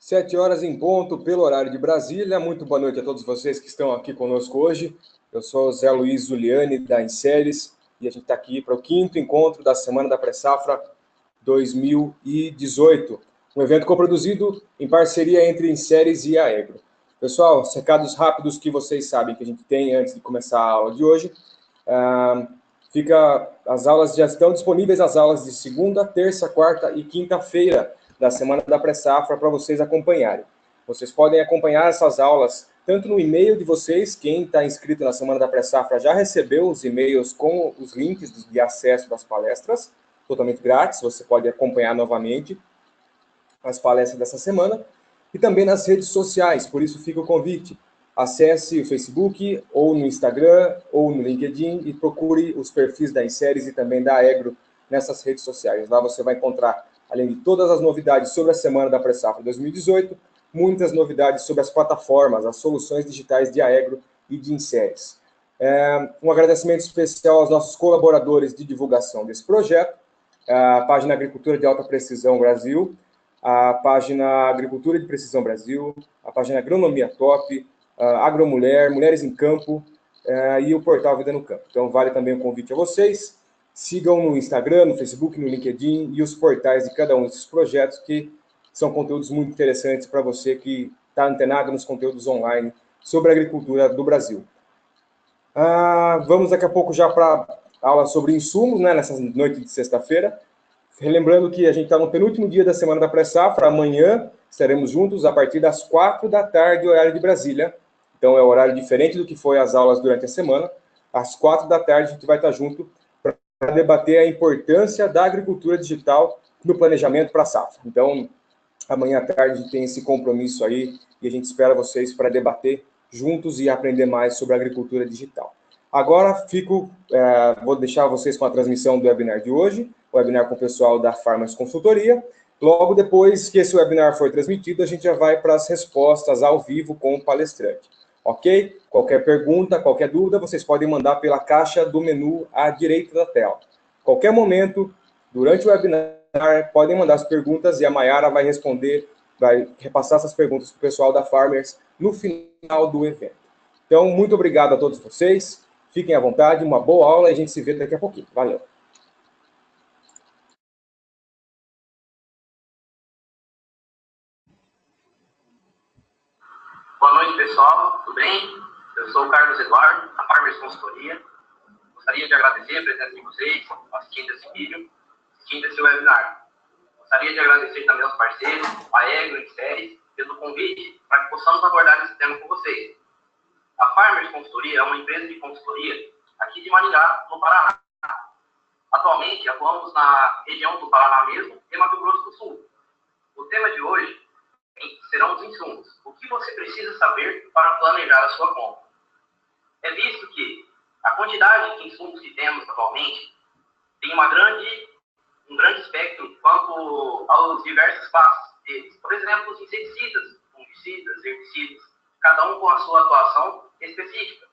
7 horas em ponto, pelo horário de Brasília. Muito boa noite a todos vocês que estão aqui conosco hoje. Eu sou o Zé Luiz Zuliani, da Inseres, e a gente está aqui para o 5º encontro da Semana da Pré-Safra 2018. Um evento coproduzido em parceria entre Inseres e Aegro. Pessoal, os recados rápidos que vocês sabem que a gente tem antes de começar a aula de hoje. As aulas já estão disponíveis, as aulas de segunda, terça, quarta e quinta-feira da Semana da Pré-Safra para vocês acompanharem. Vocês podem acompanhar essas aulas tanto no e-mail de vocês, quem está inscrito na Semana da Pré-Safra já recebeu os e-mails com os links de acesso das palestras, totalmente grátis, você pode acompanhar novamente as palestras dessa semana, e também nas redes sociais, por isso fica o convite. Acesse o Facebook, ou no Instagram, ou no LinkedIn, e procure os perfis da Inseres e também da Aegro nessas redes sociais. Lá você vai encontrar, além de todas as novidades sobre a Semana da Pré-Safra 2018, muitas novidades sobre as plataformas, as soluções digitais de Aegro e de Inseres. Um agradecimento especial aos nossos colaboradores de divulgação desse projeto, a página Agricultura de Alta Precisão Brasil, a página Agricultura de Precisão Brasil, a página Agronomia Top, Agromulher, Mulheres em Campo e o portal Vida no Campo. Então, vale também o convite a vocês. Sigam no Instagram, no Facebook, no LinkedIn e os portais de cada um desses projetos, que são conteúdos muito interessantes para você que está antenado nos conteúdos online sobre a agricultura do Brasil. Vamos daqui a pouco já para a aula sobre insumos, né, nessa noite de sexta-feira. Relembrando que a gente está no penúltimo dia da Semana da Pré-Safra. Amanhã estaremos juntos a partir das 4 da tarde, horário de Brasília. Então, é um horário diferente do que foi as aulas durante a semana. Às 4 da tarde, a gente vai estar junto para debater a importância da agricultura digital no planejamento para a safra. Então, amanhã à tarde, a gente tem esse compromisso aí e a gente espera vocês para debater juntos e aprender mais sobre a agricultura digital. Agora, vou deixar vocês com a transmissão do webinar de hoje, o webinar com o pessoal da Farmers Consultoria. Logo depois que esse webinar for transmitido, a gente já vai para as respostas ao vivo com o palestrante. Ok? Qualquer pergunta, qualquer dúvida, vocês podem mandar pela caixa do menu à direita da tela. Qualquer momento, durante o webinar, podem mandar as perguntas e a Mayara vai repassar essas perguntas para o pessoal da Farmers no final do evento. Então, muito obrigado a todos vocês. Fiquem à vontade, uma boa aula e a gente se vê daqui a pouquinho. Valeu! Boa noite, pessoal. Tudo bem? Eu sou o Carlos Eduardo, da Farmers Consultoria. Gostaria de agradecer a presença de vocês, assistindo esse vídeo, assistindo esse webinar. Gostaria de agradecer também aos parceiros, a Aegro e Inseres, pelo convite para que possamos abordar esse tema com vocês. A Farmers Consultoria é uma empresa de consultoria aqui de Maringá, no Paraná. Atualmente, atuamos na região do Paraná mesmo e Mato Grosso do Sul. O tema de hoje serão os insumos. O que você precisa saber para planejar a sua compra? É visto que a quantidade de insumos que temos atualmente tem um grande espectro quanto aos diversos passos deles. Por exemplo, os inseticidas, fungicidas, herbicidas, cada um com a sua atuação específica.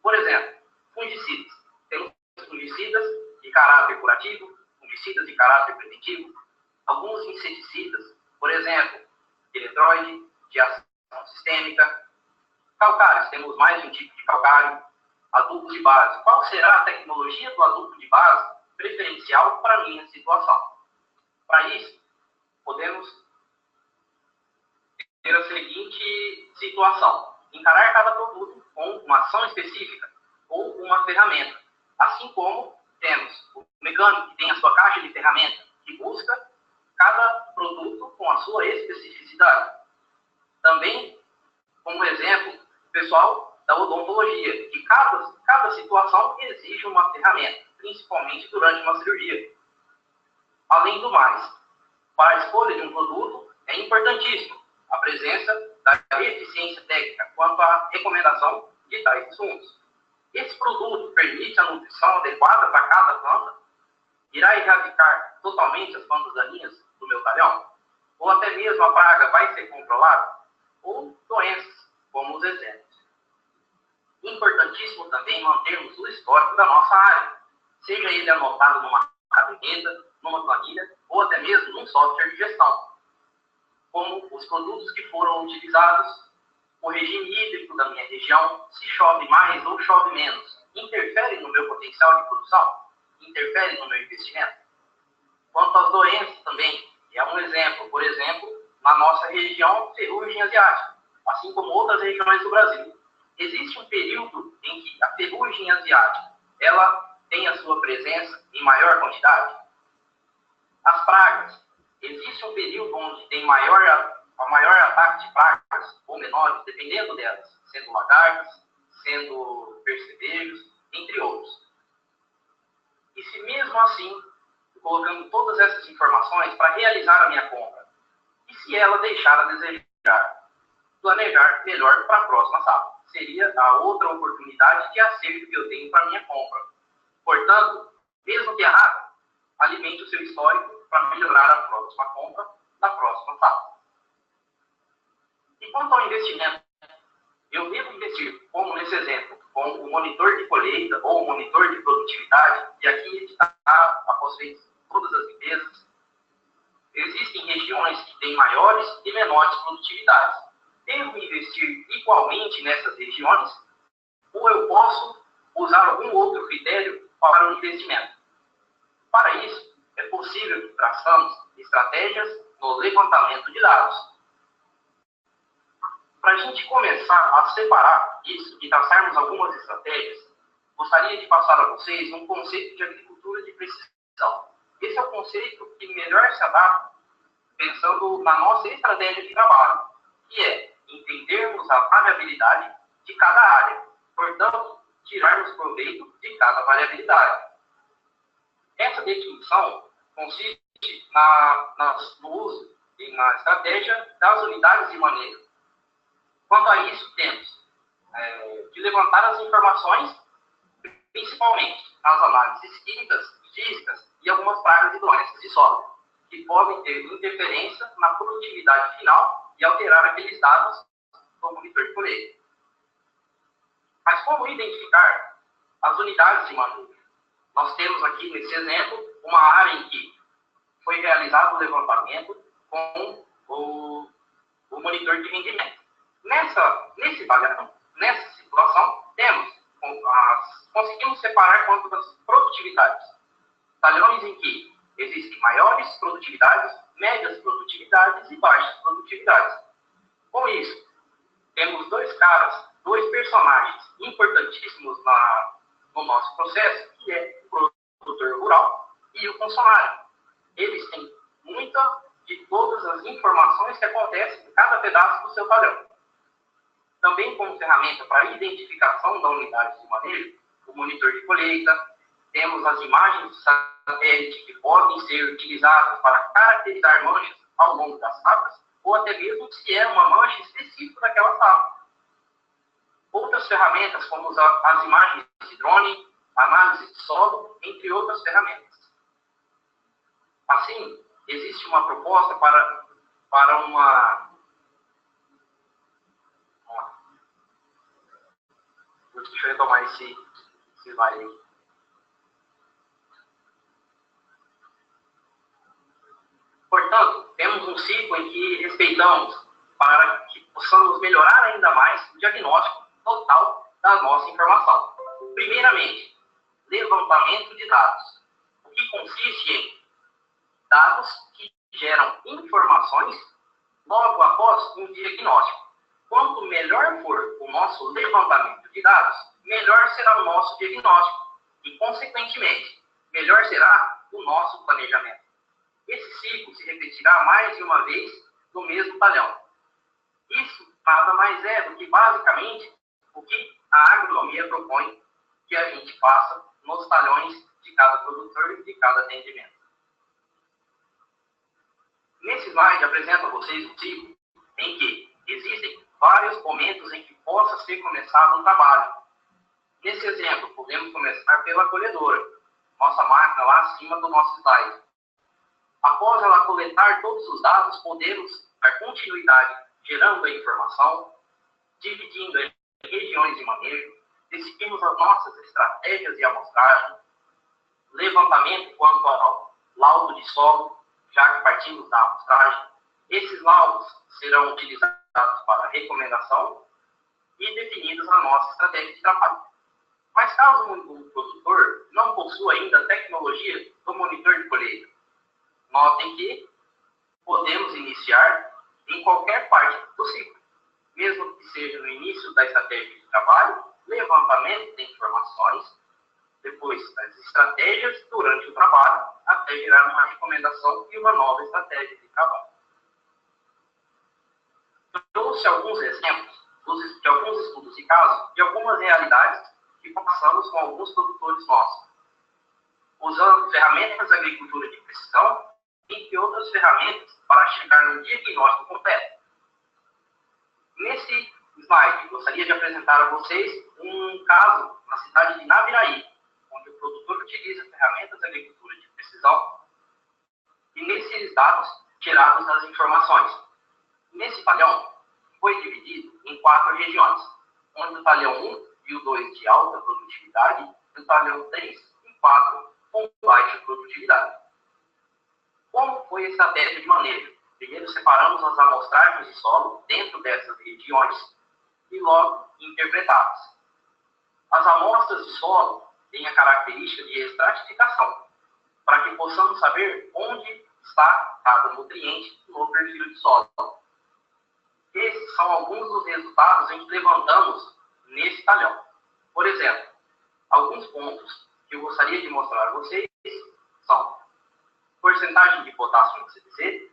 Por exemplo, fungicidas. Temos fungicidas de caráter curativo, fungicidas de caráter preventivo, alguns inseticidas, por exemplo, eletroide, de ação sistêmica. Calcários, temos mais de um tipo de calcário. Adubos de base. Qual será a tecnologia do adubo de base preferencial para a minha situação? Para isso, podemos ter a seguinte situação: encarar cada produto com uma ação específica ou uma ferramenta. Assim como temos o mecânico que tem a sua caixa de ferramenta, que busca cada produto com a sua especificidade. Também, como exemplo, o pessoal da odontologia, que cada situação exige uma ferramenta, principalmente durante uma cirurgia. Além do mais, para a escolha de um produto, é importantíssimo a presença da eficiência técnica quanto à recomendação de tais insumos. Esse produto permite a nutrição adequada para cada planta? Irá erradicar totalmente as plantas daninhas do meu talhão? Ou até mesmo a praga vai ser controlada? Ou doenças, como os exemplos. Importantíssimo também mantermos o histórico da nossa área, seja ele anotado numa caderneta, numa planilha ou até mesmo num software de gestão. como os produtos que foram utilizados, o regime hídrico da minha região, se chove mais ou chove menos, interfere no meu potencial de produção? Interfere no meu investimento? Quanto às doenças também, é um exemplo. Por exemplo, na nossa região, ferrugem asiática, assim como outras regiões do Brasil. Existe um período em que a ferrugem asiática ela tem a sua presença em maior quantidade? As pragas. Existe um período onde tem maior ataque de pragas ou menores, dependendo delas, sendo lagartas, sendo percevejos, entre outros. E se mesmo assim, colocando todas essas informações para realizar a minha compra, e se ela deixar a desejar, planejar melhor para a próxima safra? Seria a outra oportunidade de acerto que eu tenho para a minha compra. Portanto, mesmo que errado, alimente o seu histórico para melhorar a próxima compra na próxima safra. E quanto ao investimento, eu devo investir, como nesse exemplo, com o monitor de colheita ou o monitor de produtividade, e aqui está após todas as empresas. Existem regiões que têm maiores e menores produtividades. Devo investir igualmente nessas regiões? Ou eu posso usar algum outro critério para o investimento? Para isso, é possível que traçamos estratégias no levantamento de dados. Para a gente começar a separar isso e traçarmos algumas estratégias, gostaria de passar a vocês um conceito de agricultura de precisão. Esse é o conceito que melhor se adapta pensando na nossa estratégia de trabalho, que é entendermos a variabilidade de cada área, portanto, tirarmos proveito de cada variabilidade. Essa definição consiste no uso e na estratégia das unidades de manejo. Quanto a isso, temos de levantar as informações, principalmente nas análises químicas, físicas e algumas pragas e doenças de solo, que podem ter interferência na produtividade final e alterar aqueles dados do monitor de colheita. Mas como identificar as unidades de manejo? Nós temos aqui, nesse exemplo, uma área em que foi realizado o levantamento com o monitor de rendimento. Nessa situação, conseguimos separar quanto às produtividades. Talhões em que existem maiores produtividades, médias produtividades e baixas produtividades. Com isso, temos dois personagens importantíssimos no nosso processo, que é o produtor rural e o funcionário. Eles têm muita de todas as informações que acontecem em cada pedaço do seu talhão. Também como ferramenta para a identificação da unidade de manejo, o monitor de colheita, temos as imagens de satélite que podem ser utilizadas para caracterizar manchas ao longo das safras, ou até mesmo se é uma mancha específica daquela safra. Outras ferramentas, como as imagens de drone, análise de solo, entre outras ferramentas. Assim, existe uma proposta para uma... Deixa eu retomar esse slide aí. Portanto, temos um ciclo em que respeitamos para que possamos melhorar ainda mais o diagnóstico total da nossa informação. Primeiramente, levantamento de dados, o que consiste em dados que geram informações logo após um diagnóstico. Quanto melhor for o nosso levantamento de dados, melhor será o nosso diagnóstico e, consequentemente, melhor será o nosso planejamento. Esse ciclo se repetirá mais de uma vez no mesmo talhão. Isso nada mais é do que, basicamente, o que a agronomia propõe que a gente faça nos talhões de cada produtor e de cada atendimento. Nesse slide, apresento a vocês um ciclo em que existem vários momentos em que possa ser começado o trabalho. Nesse exemplo, podemos começar pela colhedora, nossa máquina lá acima do nosso slide. Após ela coletar todos os dados, podemos dar continuidade, gerando a informação, dividindo em regiões de manejo, decidimos as nossas estratégias de amostragem, levantamento quanto ao laudo de solo, já que partimos da amostragem, Esses laudos serão utilizados para recomendação e definidos na nossa estratégia de trabalho. Mas caso o produtor não possua ainda a tecnologia do monitor de colheita, notem que podemos iniciar em qualquer parte do ciclo, mesmo que seja no início da estratégia de trabalho, levantamento de informações, depois as estratégias durante o trabalho, até gerar uma recomendação e uma nova estratégia de trabalho. Eu trouxe alguns exemplos de alguns estudos de caso e algumas realidades que passamos com alguns produtores nossos, usando ferramentas de agricultura de precisão, entre outras ferramentas para chegar no diagnóstico completo. Nesse slide, gostaria de apresentar a vocês um caso na cidade de Naviraí, onde o produtor utiliza ferramentas de agricultura de precisão e nesses dados tirados as informações. Nesse talhão, foi dividido em 4 regiões, onde o talhão 1 e o 2 de alta produtividade, e o talhão 3 e 4 com baixa produtividade. Como foi a estratégia de manejo? Primeiro separamos as amostragens de solo dentro dessas regiões e logo interpretá-las. As amostras de solo têm a característica de estratificação, para que possamos saber onde está cada nutriente no perfil de solo. Esses são alguns dos resultados em que levantamos nesse talhão. Por exemplo, alguns pontos que eu gostaria de mostrar a vocês são porcentagem de potássio no CTC,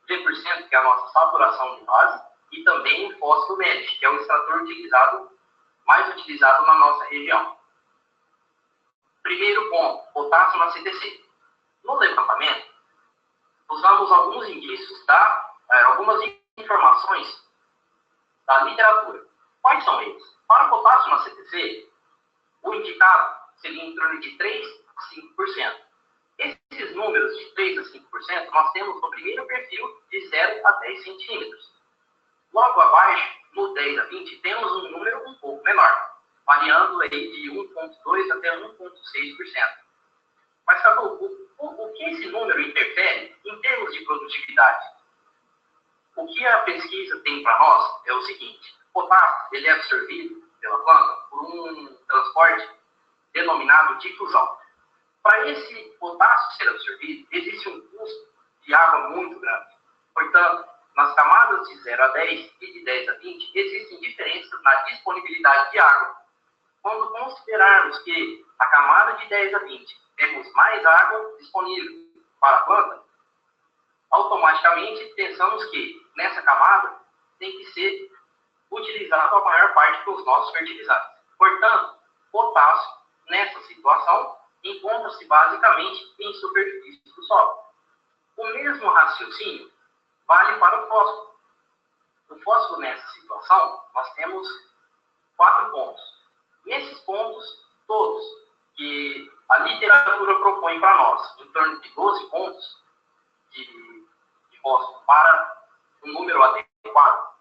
3%, que é a nossa saturação de base, e também o fósforo MED, que é o extrator mais utilizado na nossa região. Primeiro ponto, potássio na CTC. No levantamento, usamos alguns indícios, algumas informações da literatura. Quais são eles? Para potássio na CTC, o indicado seria em torno de 3 a 5%. Esses números de 3 a 5% nós temos no primeiro perfil de 0 a 10 centímetros. Logo abaixo, no 10 a 20, temos um número um pouco menor, variando aí de 1,2% até 1,6%. Mas, Cadu, o que esse número interfere em termos de produtividade? O que a pesquisa tem para nós é o seguinte: o potássio ele é absorvido pela planta por um transporte denominado difusão. Para esse potássio ser absorvido, existe um custo de água muito grande. Portanto, nas camadas de 0 a 10 e de 10 a 20, existem diferenças na disponibilidade de água. Quando considerarmos que a camada de 10 a 20 temos mais água disponível para a planta, automaticamente pensamos que nessa camada tem que ser utilizado a maior parte dos nossos fertilizantes. Portanto, potássio, nessa situação, encontra-se basicamente em superfície do solo. O mesmo raciocínio vale para o fósforo. O fósforo, nessa situação, nós temos 4 pontos. Nesses pontos, todos que a literatura propõe para nós, em torno de 12 pontos de fósforo para um número adequado,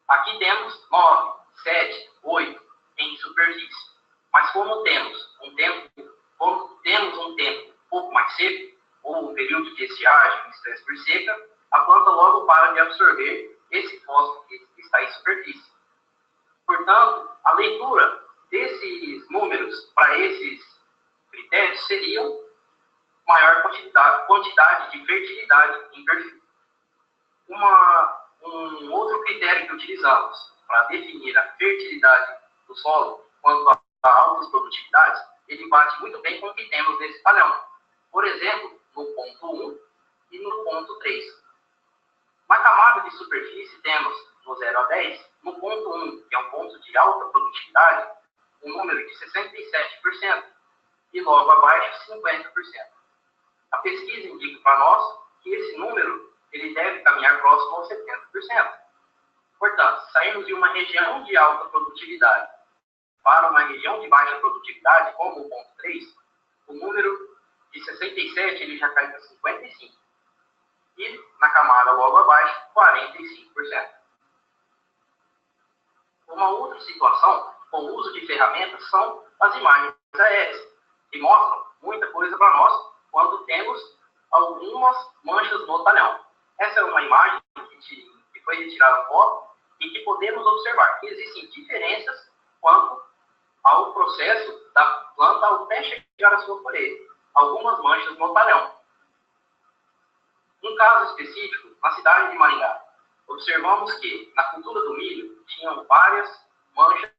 aqui temos 9, 7, 8 em superfície. Mas como temos um tempo um pouco mais seco, ou um período de estiagem, estresse por seca, a planta logo para de absorver esse fósforo que está em superfície. Portanto, a leitura desses números para esses critérios seriam maior quantidade de fertilidade em perfil. Um outro critério que utilizamos para definir a fertilidade do solo quanto a altas produtividades, ele bate muito bem com o que temos nesse talhão. Por exemplo, no ponto 1 e no ponto 3. Na camada de superfície temos, no 0 a 10, no ponto 1, que é um ponto de alta produtividade, um número de 67%, e logo abaixo 50%. A pesquisa indica para nós que esse número ele deve caminhar próximo aos 70%. Portanto, saímos de uma região de alta produtividade para uma região de baixa produtividade, como o ponto 3, o número de 67 ele já cai para 55%. E na camada logo abaixo, 45%. Uma outra situação com o uso de ferramentas são as imagens aéreas, que mostram muita coisa para nós quando temos algumas manchas no talhão. Essa é uma imagem que foi retirada foto e que podemos observar que existem diferenças quanto ao processo da planta até chegar à sua colheita. Algumas manchas no talhão. Um caso específico, na cidade de Maringá, observamos que na cultura do milho tinham várias manchas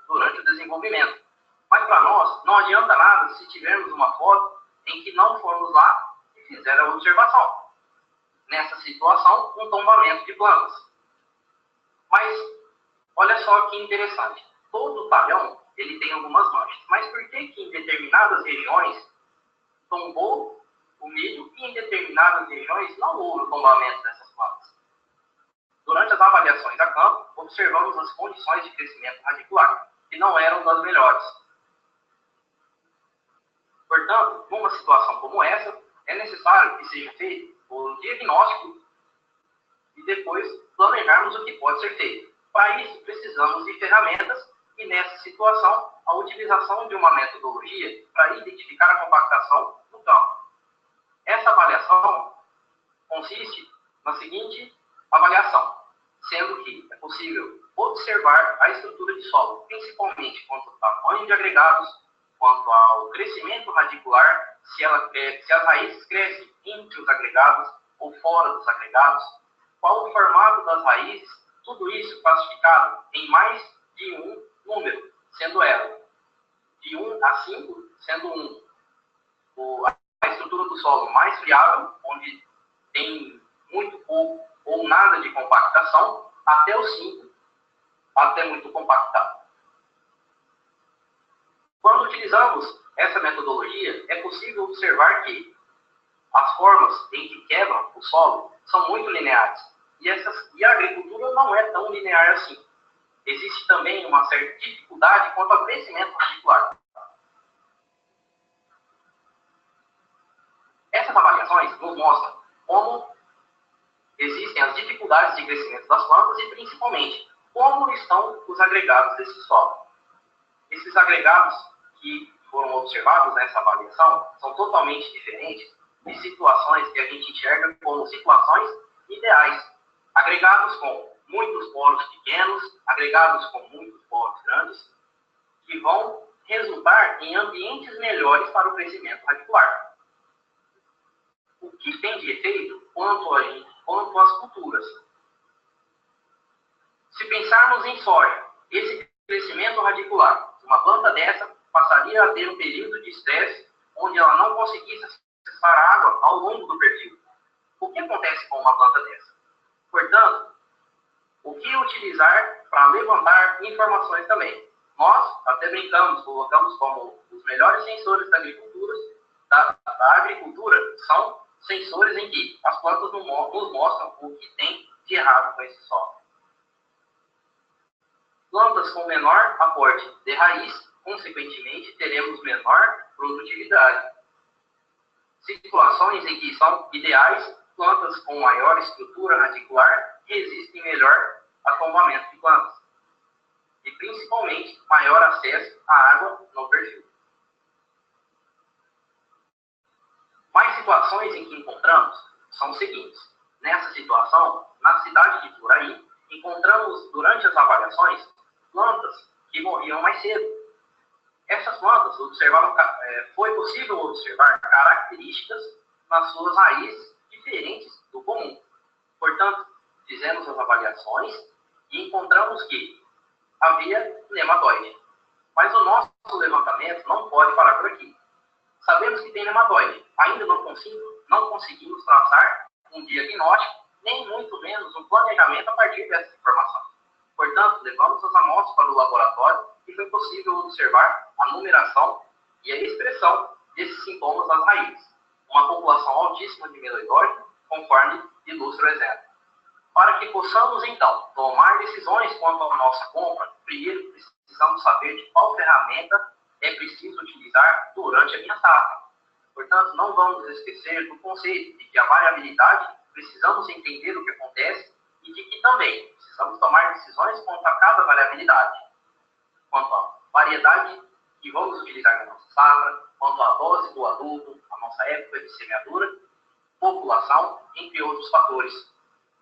durante o desenvolvimento. Mas para nós, não adianta nada se tivermos uma foto em que não fomos lá e fizeram a observação. Nessa situação, um tombamento de plantas. Mas, olha só que interessante. Todo talhão, ele tem algumas manchas. Mas por que em determinadas regiões tombou o milho e em determinadas regiões não houve o tombamento dessas plantas? Durante as avaliações a campo, observamos as condições de crescimento radicular, que não eram das melhores. Portanto, numa situação como essa, é necessário que seja feito o diagnóstico e depois planejarmos o que pode ser feito. Para isso, precisamos de ferramentas e, nessa situação, a utilização de uma metodologia para identificar a compactação no campo. Essa avaliação consiste na seguinte avaliação, sendo que é possível observar a estrutura de solo, principalmente quanto ao tamanho de agregados, quanto ao crescimento radicular, se as raízes crescem entre os agregados ou fora dos agregados, qual o formato das raízes, tudo isso classificado em mais de um número, sendo ela de 1 a 5, sendo 1 a estrutura do solo mais friável, onde tem muito pouco ou nada de compactação, até o 5, até muito compactado. Quando utilizamos essa metodologia, é possível observar que as formas em que quebram o solo são muito lineares. E a agricultura não é tão linear assim. Existe também uma certa dificuldade quanto ao crescimento radicular. Essas avaliações nos mostram como existem as dificuldades de crescimento das plantas e, principalmente, como estão os agregados desse solo. Esses agregados que foram observados nessa avaliação são totalmente diferentes de situações que a gente enxerga como situações ideais. Agregados com muitos poros pequenos, agregados com muitos poros grandes, que vão resultar em ambientes melhores para o crescimento radicular. O que tem de efeito quanto às culturas? Se pensarmos em soja, esse crescimento radicular, uma planta dessa passaria a ter um período de estresse onde ela não conseguisse acessar a água ao longo do perfil. O que acontece com uma planta dessa? Portanto, o que utilizar para levantar informações também? Nós até brincamos, colocamos como os melhores sensores da agricultura são sensores em que as plantas nos mostram o que tem de errado com esse solo. Plantas com menor aporte de raiz, consequentemente, teremos menor produtividade. Situações em que são ideais, plantas com maior estrutura radicular resistem melhor a tombamento de plantas. E, principalmente, maior acesso à água no perfil. Mais situações em que encontramos são as seguintes. Nessa situação, na cidade de Turaí, encontramos, durante as avaliações, plantas que morriam mais cedo. Essas plantas foi possível observar características nas suas raízes diferentes do comum. Portanto, fizemos as avaliações e encontramos que havia nematóide. Mas o nosso levantamento não pode parar por aqui. Sabemos que tem nematóide. Ainda não conseguimos traçar um diagnóstico, nem muito menos um planejamento a partir dessa informação. Portanto, levamos as amostras para o laboratório e foi possível observar a numeração e a expressão desses sintomas das raízes. Uma população altíssima de meloidóide, conforme ilustra o exemplo. Para que possamos, então, tomar decisões quanto à nossa compra, primeiro precisamos saber de qual ferramenta é preciso utilizar durante a minha safra. Portanto, não vamos esquecer do conceito de que a variabilidade, precisamos entender o que acontece e de que também precisamos tomar decisões quanto a cada variabilidade. Quanto à variedade que vamos utilizar na nossa safra, quanto à dose do adubo, a nossa época de semeadura população, entre outros fatores.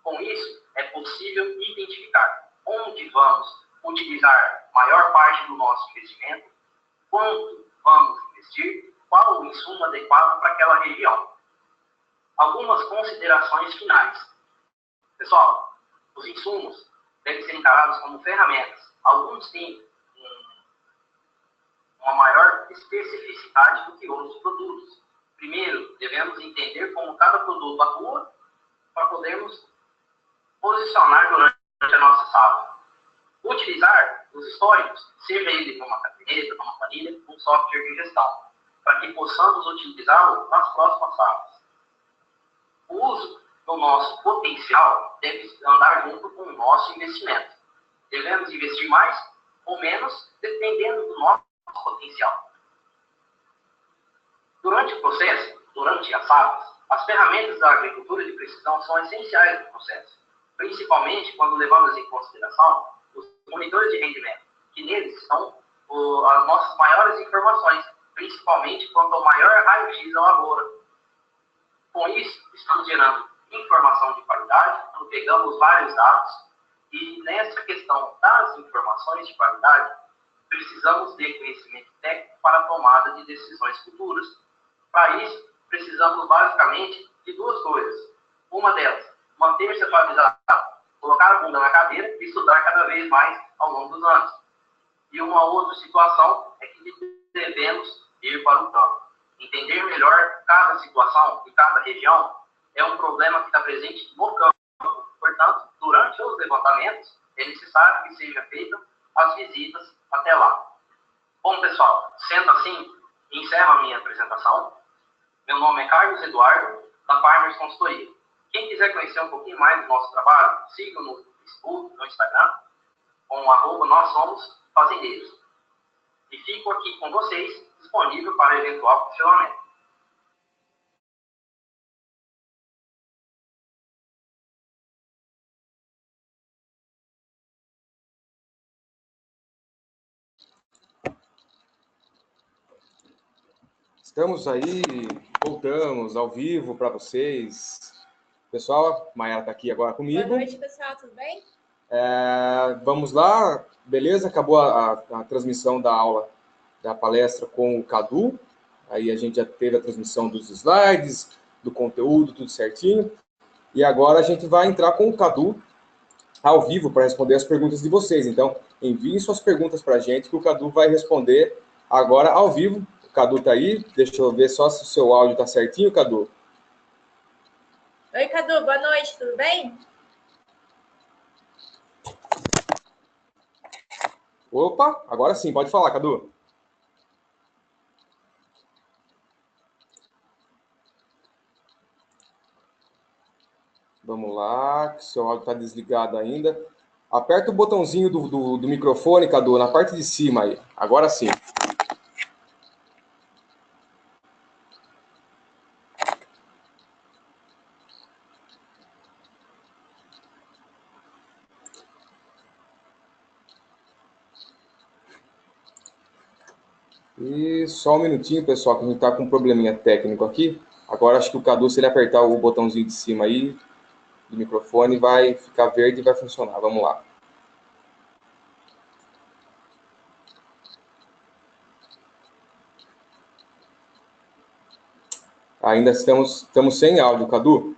Com isso, é possível identificar onde vamos utilizar maior parte do nosso investimento, quanto vamos investir, qual o insumo adequado para aquela região. Algumas considerações finais. Pessoal, os insumos devem ser encarados como ferramentas. Alguns têm uma maior especificidade do que outros produtos. Primeiro, devemos entender como cada produto atua para podermos posicionar durante a nossa sala. Utilizar os históricos, seja ele numa caderneta, numa planilha, um software de gestão, para que possamos utilizá-lo nas próximas salas. O uso do nosso potencial deve andar junto com o nosso investimento. Devemos investir mais ou menos, dependendo do nosso potencial. Durante o processo, durante as salas, as ferramentas da agricultura de precisão são essenciais no processo, principalmente quando levamos em consideração os monitores de rendimento, que neles estão as nossas maiores informações, principalmente quanto ao maior raio-x da lavoura. Com isso, estamos gerando informação de qualidade, quando pegamos vários dados, e nessa questão das informações de qualidade, precisamos de conhecimento técnico para a tomada de decisões futuras. Para isso, precisamos basicamente de duas coisas. Uma delas, manter-se atualizado, colocar a bunda na cadeira e estudar cada vez mais ao longo dos anos. E uma outra situação é que devemos ir para o campo. Entender melhor cada situação e cada região é um problema que está presente no campo. Portanto, durante os levantamentos, é necessário que sejam feitas as visitas até lá. Bom, pessoal, sendo assim, encerro a minha apresentação. Meu nome é Carlos Eduardo, da Farmers Consultoria. Quem quiser conhecer um pouquinho mais do nosso trabalho, siga no Facebook, no Instagram, com o @nós somos fazendeiros. E fico aqui com vocês, disponível para eventual funcionamento. Estamos aí, voltamos ao vivo para vocês. Pessoal, Maiara está aqui agora comigo. Boa noite, pessoal, tudo bem? Vamos lá, beleza? Acabou a transmissão da aula, da palestra com o Cadu. Aí a gente já teve a transmissão dos slides, do conteúdo, tudo certinho. E agora a gente vai entrar com o Cadu ao vivo para responder as perguntas de vocês. Então, enviem suas perguntas para a gente, que o Cadu vai responder agora ao vivo. O Cadu está aí, deixa eu ver só se o seu áudio está certinho, Cadu. Oi, Cadu, boa noite, tudo bem? Opa, agora sim, pode falar, Cadu. Vamos lá, que o seu áudio está desligado ainda. Aperta o botãozinho do microfone, Cadu, na parte de cima aí. Agora sim. E só um minutinho, pessoal, que a gente está com um probleminha técnico aqui. Agora acho que o Cadu, se ele apertar o botãozinho de cima aí do microfone, vai ficar verde e vai funcionar. Vamos lá. Ainda estamos sem áudio, Cadu.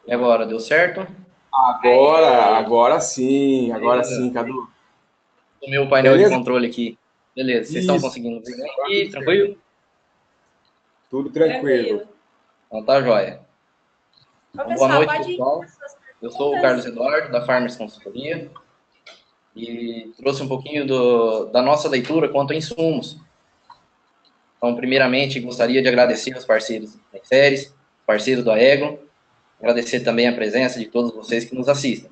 E agora, deu certo? Agora sim, Cadu. O meu painel de controle aqui. Beleza, vocês estão conseguindo ver aqui, tranquilo? Tudo tranquilo. Então tá joia. Pessoal, boa noite, pessoal. Eu sou o Carlos Eduardo, da Farmers Consultoria, e trouxe um pouquinho da nossa leitura quanto a insumos. Então, primeiramente, gostaria de agradecer aos parceiros da Séries, parceiros do Aegro, agradecer também a presença de todos vocês que nos assistem.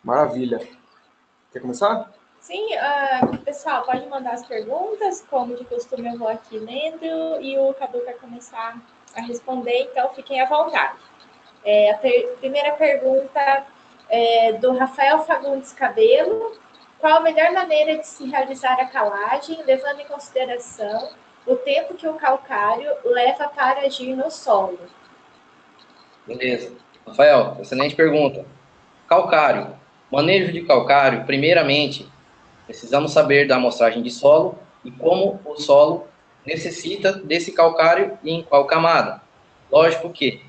Maravilha. Quer começar? Sim, pessoal, pode mandar as perguntas, como de costume eu vou aqui lendo, e o Cadu vai começar a responder, então fiquem à vontade. A primeira pergunta é do Rafael Fagundes Cabelo. Qual a melhor maneira de se realizar a calagem, levando em consideração o tempo que o calcário leva para agir no solo? Beleza. Rafael, excelente pergunta. Calcário. Manejo de calcário, primeiramente, precisamos saber da amostragem de solo e como o solo necessita desse calcário e em qual camada. Lógico que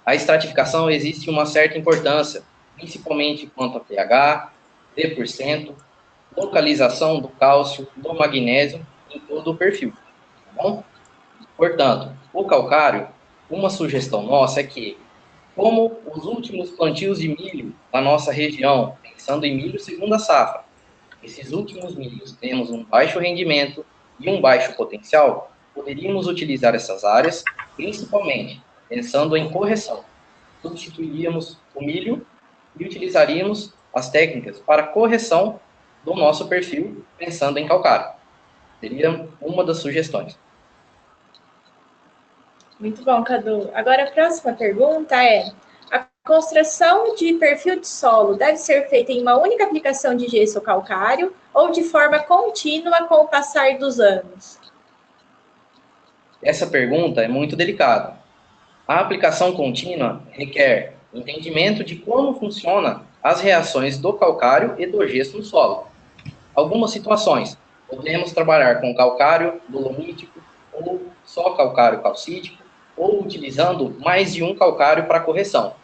a estratificação existe uma certa importância, principalmente quanto a pH, D%, localização do cálcio, do magnésio em todo o perfil, tá bom? Portanto, o calcário, uma sugestão nossa é que, como os últimos plantios de milho na nossa região, pensando em milho segunda safra, esses últimos milhos temos um baixo rendimento e um baixo potencial, poderíamos utilizar essas áreas, principalmente pensando em correção. Substituiríamos o milho e utilizaríamos as técnicas para correção do nosso perfil, pensando em calcário. Seria uma das sugestões. Muito bom, Cadu. Agora, a próxima pergunta é: a construção de perfil de solo deve ser feita em uma única aplicação de gesso ou calcário ou de forma contínua com o passar dos anos? Essa pergunta é muito delicada. A aplicação contínua requer entendimento de como funcionam as reações do calcário e do gesso no solo. Algumas situações, podemos trabalhar com calcário dolomítico ou só calcário calcítico, ou utilizando mais de um calcário para correção.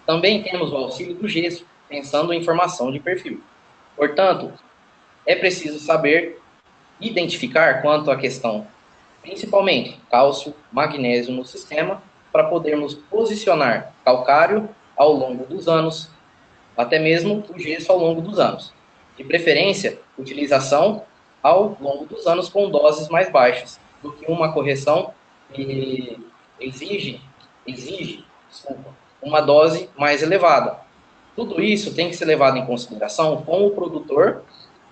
Também temos o auxílio do gesso, pensando em formação de perfil. Portanto, é preciso saber identificar quanto à questão, principalmente cálcio, magnésio no sistema, para podermos posicionar calcário ao longo dos anos, até mesmo o gesso ao longo dos anos. De preferência, utilização ao longo dos anos com doses mais baixas do que uma correção que exige uma dose mais elevada. Tudo isso tem que ser levado em consideração com o produtor,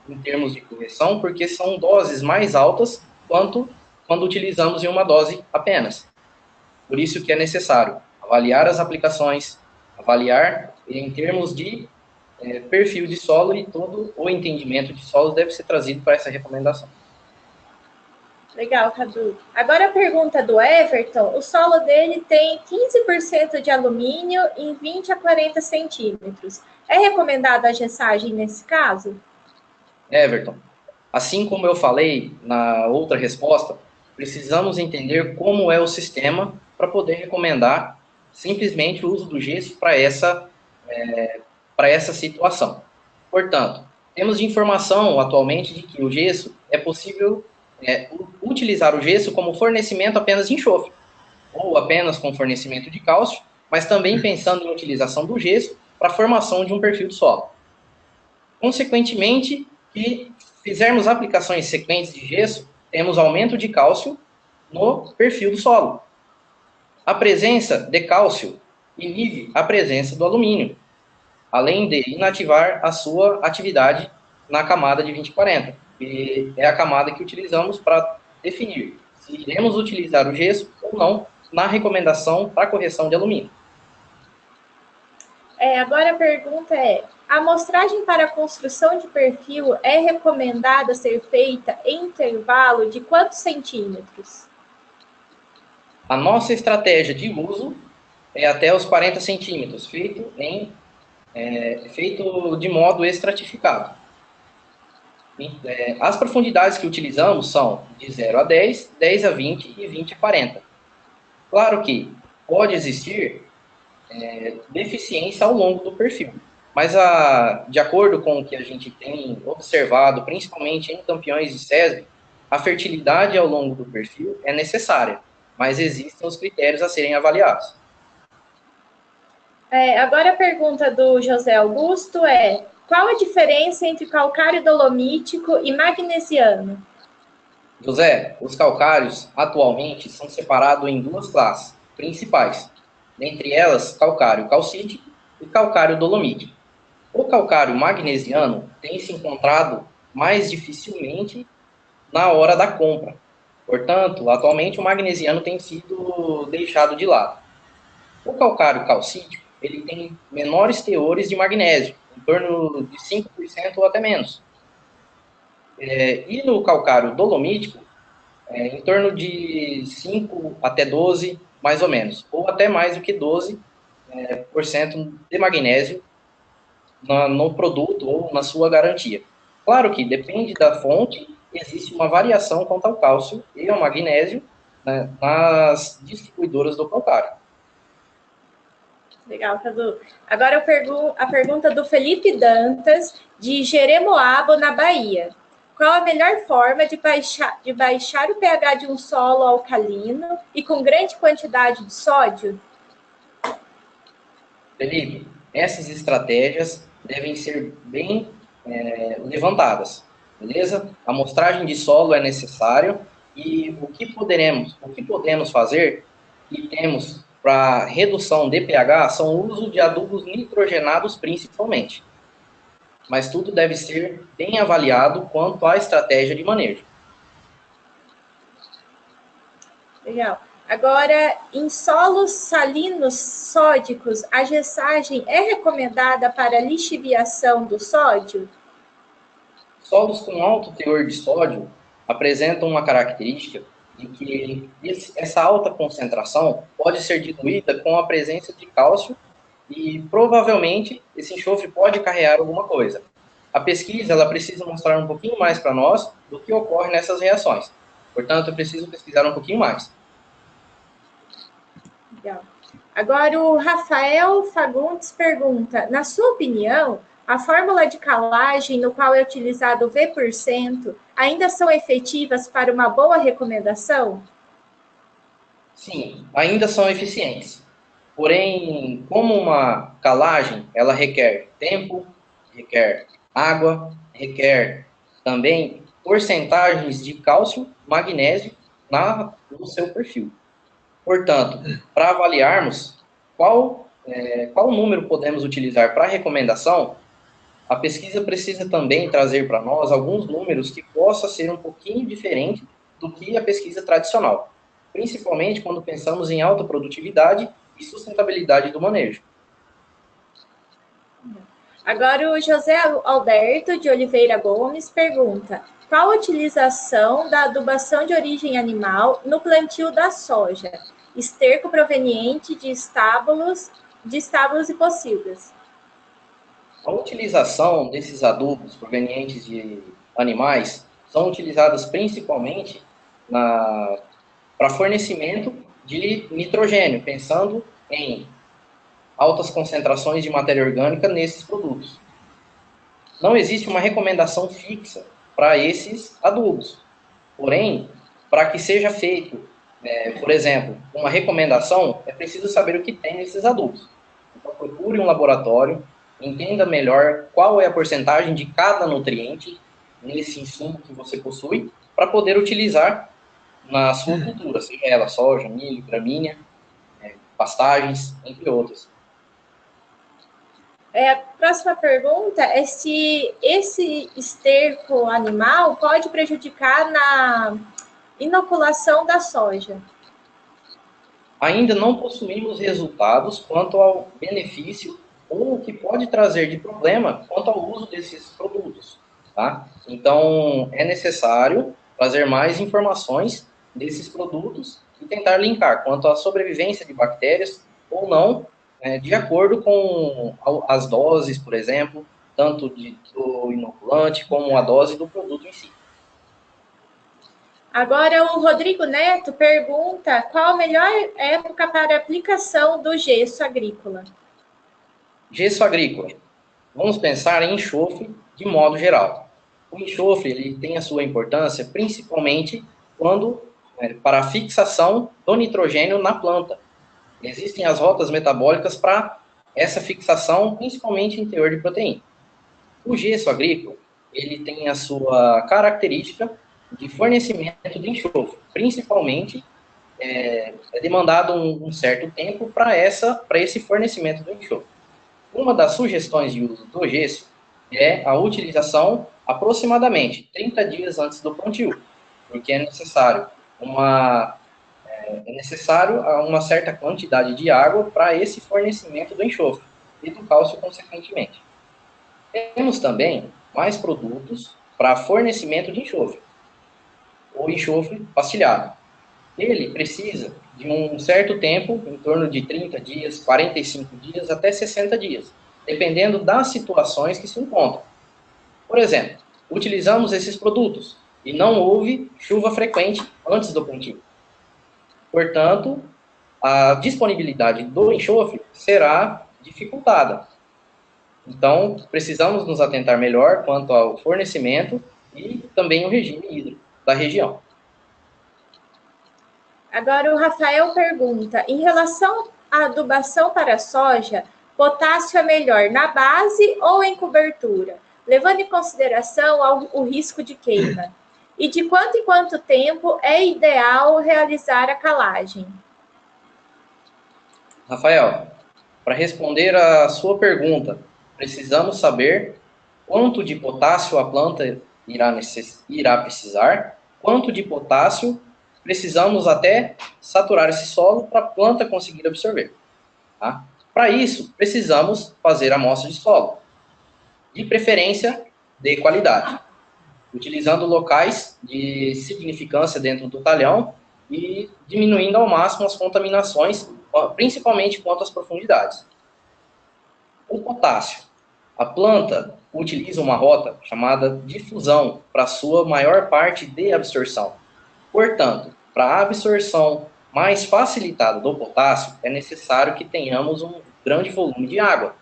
em termos de correção, porque são doses mais altas quanto quando utilizamos em uma dose apenas. Por isso que é necessário avaliar as aplicações, avaliar em termos de perfil de solo, e todo o entendimento de solos deve ser trazido para essa recomendação. Legal, Cadu. Agora a pergunta do Everton: o solo dele tem 15% de alumínio em 20 a 40 centímetros. É recomendada a gessagem nesse caso? Everton, assim como eu falei na outra resposta, precisamos entender como é o sistema para poder recomendar simplesmente o uso do gesso para essa situação. Portanto, temos de informação atualmente de que o gesso é possível utilizar o gesso como fornecimento apenas de enxofre, ou apenas com fornecimento de cálcio, mas também pensando em utilização do gesso para a formação de um perfil de solo. Consequentemente, se fizermos aplicações sequentes de gesso, temos aumento de cálcio no perfil do solo. A presença de cálcio inibe a presença do alumínio, além de inativar a sua atividade na camada de 20/40, que é a camada que utilizamos para definir se iremos utilizar o gesso ou não na recomendação para correção de alumínio. Agora a pergunta é: a amostragem para a construção de perfil é recomendada ser feita em intervalo de quantos centímetros? A nossa estratégia de uso é até os 40 centímetros, feito de modo estratificado. As profundidades que utilizamos são de 0 a 10, 10 a 20 e 20 a 40. Claro que pode existir deficiência ao longo do perfil, mas de acordo com o que a gente tem observado, principalmente em campeões de SESB, a fertilidade ao longo do perfil é necessária, mas existem os critérios a serem avaliados. Agora a pergunta do José Augusto é: qual a diferença entre calcário dolomítico e magnesiano? José, os calcários atualmente são separados em duas classes principais, dentre elas calcário calcítico e calcário dolomítico. O calcário magnesiano tem se encontrado mais dificilmente na hora da compra. Portanto, atualmente o magnesiano tem sido deixado de lado. O calcário calcítico ele tem menores teores de magnésio, em torno de 5% ou até menos. E no calcário dolomítico, em torno de 5 até 12, mais ou menos, ou até mais do que 12% de magnésio no produto ou na sua garantia. Claro que depende da fonte, existe uma variação quanto ao cálcio e ao magnésio, né, nas distribuidoras do calcário. Legal, Cadu. Agora a pergunta do Felipe Dantas, de Jeremoabo, na Bahia. Qual a melhor forma de baixar o pH de um solo alcalino e com grande quantidade de sódio? Felipe, essas estratégias devem ser bem levantadas, beleza? A amostragem de solo é necessário e o que podemos fazer e temos para redução de pH são o uso de adubos nitrogenados principalmente. Mas tudo deve ser bem avaliado quanto à estratégia de manejo. Legal. Agora, em solos salinos sódicos, a gessagem é recomendada para lixiviação do sódio? Solos com alto teor de sódio apresentam uma característica de que essa alta concentração pode ser diluída com a presença de cálcio e provavelmente esse enxofre pode carregar alguma coisa. A pesquisa ela precisa mostrar um pouquinho mais para nós do que ocorre nessas reações. Portanto, eu preciso pesquisar um pouquinho mais. Legal. Agora, o Rafael Fagundes pergunta, na sua opinião, a fórmula de calagem no qual é utilizado o V% ainda são efetivas para uma boa recomendação? Sim, ainda são eficientes. Porém, como uma calagem, ela requer tempo, requer água, requer também porcentagens de cálcio, magnésio no seu perfil. Portanto, para avaliarmos qual número podemos utilizar para recomendação, a pesquisa precisa também trazer para nós alguns números que possa ser um pouquinho diferente do que a pesquisa tradicional, principalmente quando pensamos em alta produtividade e sustentabilidade do manejo. Agora, o José Alberto de Oliveira Gomes pergunta, qual a utilização da adubação de origem animal no plantio da soja? Esterco proveniente de estábulos e pocilgas. A utilização desses adubos provenientes de animais são utilizadas principalmente para fornecimento de nitrogênio, pensando em altas concentrações de matéria orgânica nesses produtos. Não existe uma recomendação fixa para esses adubos. Porém, para que seja feito, por exemplo, uma recomendação, é preciso saber o que tem nesses adubos. Então, procure um laboratório, entenda melhor qual é a porcentagem de cada nutriente nesse insumo que você possui, para poder utilizar na sua cultura, seja ela soja, milho, gramínea, pastagens, entre outras. A próxima pergunta é se esse esterco animal pode prejudicar na inoculação da soja. Ainda não possuímos resultados quanto ao benefício ou o que pode trazer de problema quanto ao uso desses produtos, tá? Então, é necessário trazer mais informações desses produtos e tentar linkar quanto à sobrevivência de bactérias ou não, de acordo com as doses, por exemplo, tanto do inoculante como a dose do produto em si. Agora, o Rodrigo Neto pergunta qual a melhor época para aplicação do gesso agrícola? Gesso agrícola. Vamos pensar em enxofre de modo geral. O enxofre ele tem a sua importância principalmente quando para a fixação do nitrogênio na planta. Existem as rotas metabólicas para essa fixação, principalmente em teor de proteína. O gesso agrícola ele tem a sua característica de fornecimento de enxofre, principalmente é demandado um certo tempo para esse fornecimento do enxofre. Uma das sugestões de uso do gesso é a utilização aproximadamente 30 dias antes do plantio, porque é necessário uma certa quantidade de água para esse fornecimento do enxofre e do cálcio consequentemente. Temos também mais produtos para fornecimento de enxofre. O enxofre pastilhado. Ele precisa de um certo tempo, em torno de 30 dias, 45 dias, até 60 dias, dependendo das situações que se encontram. Por exemplo, utilizamos esses produtos e não houve chuva frequente antes do plantio. Portanto, a disponibilidade do enxofre será dificultada. Então, precisamos nos atentar melhor quanto ao fornecimento e também o regime hídrico da região. Agora o Rafael pergunta, em relação à adubação para a soja, potássio é melhor na base ou em cobertura, levando em consideração o risco de queima? E de quanto em quanto tempo é ideal realizar a calagem? Rafael, para responder a sua pergunta, precisamos saber quanto de potássio a planta irá precisar, quanto de potássio precisamos até saturar esse solo para a planta conseguir absorver. Tá? Para isso, precisamos fazer amostra de solo, de preferência de qualidade, utilizando locais de significância dentro do talhão e diminuindo ao máximo as contaminações, principalmente quanto às profundidades. O potássio. A planta utiliza uma rota chamada difusão para sua maior parte de absorção. Portanto, para a absorção mais facilitada do potássio, é necessário que tenhamos um grande volume de água,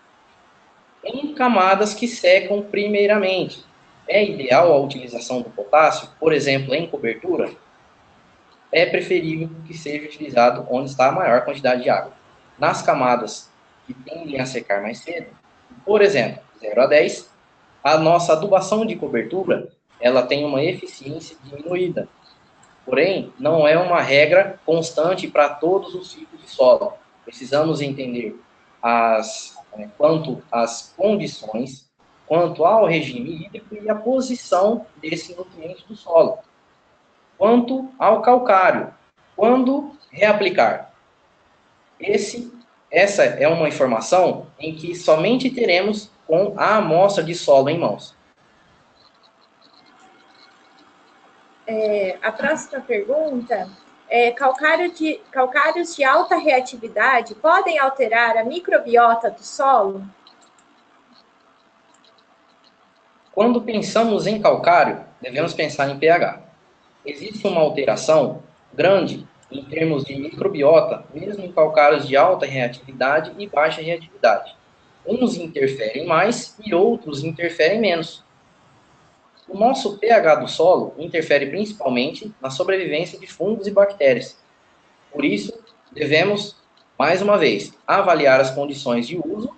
em camadas que secam primeiramente. É ideal a utilização do potássio, por exemplo, em cobertura? É preferível que seja utilizado onde está a maior quantidade de água. Nas camadas que tendem a secar mais cedo, por exemplo, 0 a 10, a nossa adubação de cobertura ela tem uma eficiência diminuída. Porém, não é uma regra constante para todos os tipos de solo. Precisamos entender quanto às condições, quanto ao regime hídrico e a posição desse nutriente do solo. Quanto ao calcário, quando reaplicar. Essa é uma informação em que somente teremos com a amostra de solo em mãos. A próxima pergunta é: calcários de alta reatividade podem alterar a microbiota do solo? Quando pensamos em calcário, devemos pensar em pH. Existe uma alteração grande em termos de microbiota, mesmo em calcários de alta reatividade e baixa reatividade. Uns interferem mais e outros interferem menos. O nosso pH do solo interfere principalmente na sobrevivência de fungos e bactérias. Por isso, devemos, mais uma vez, avaliar as condições de uso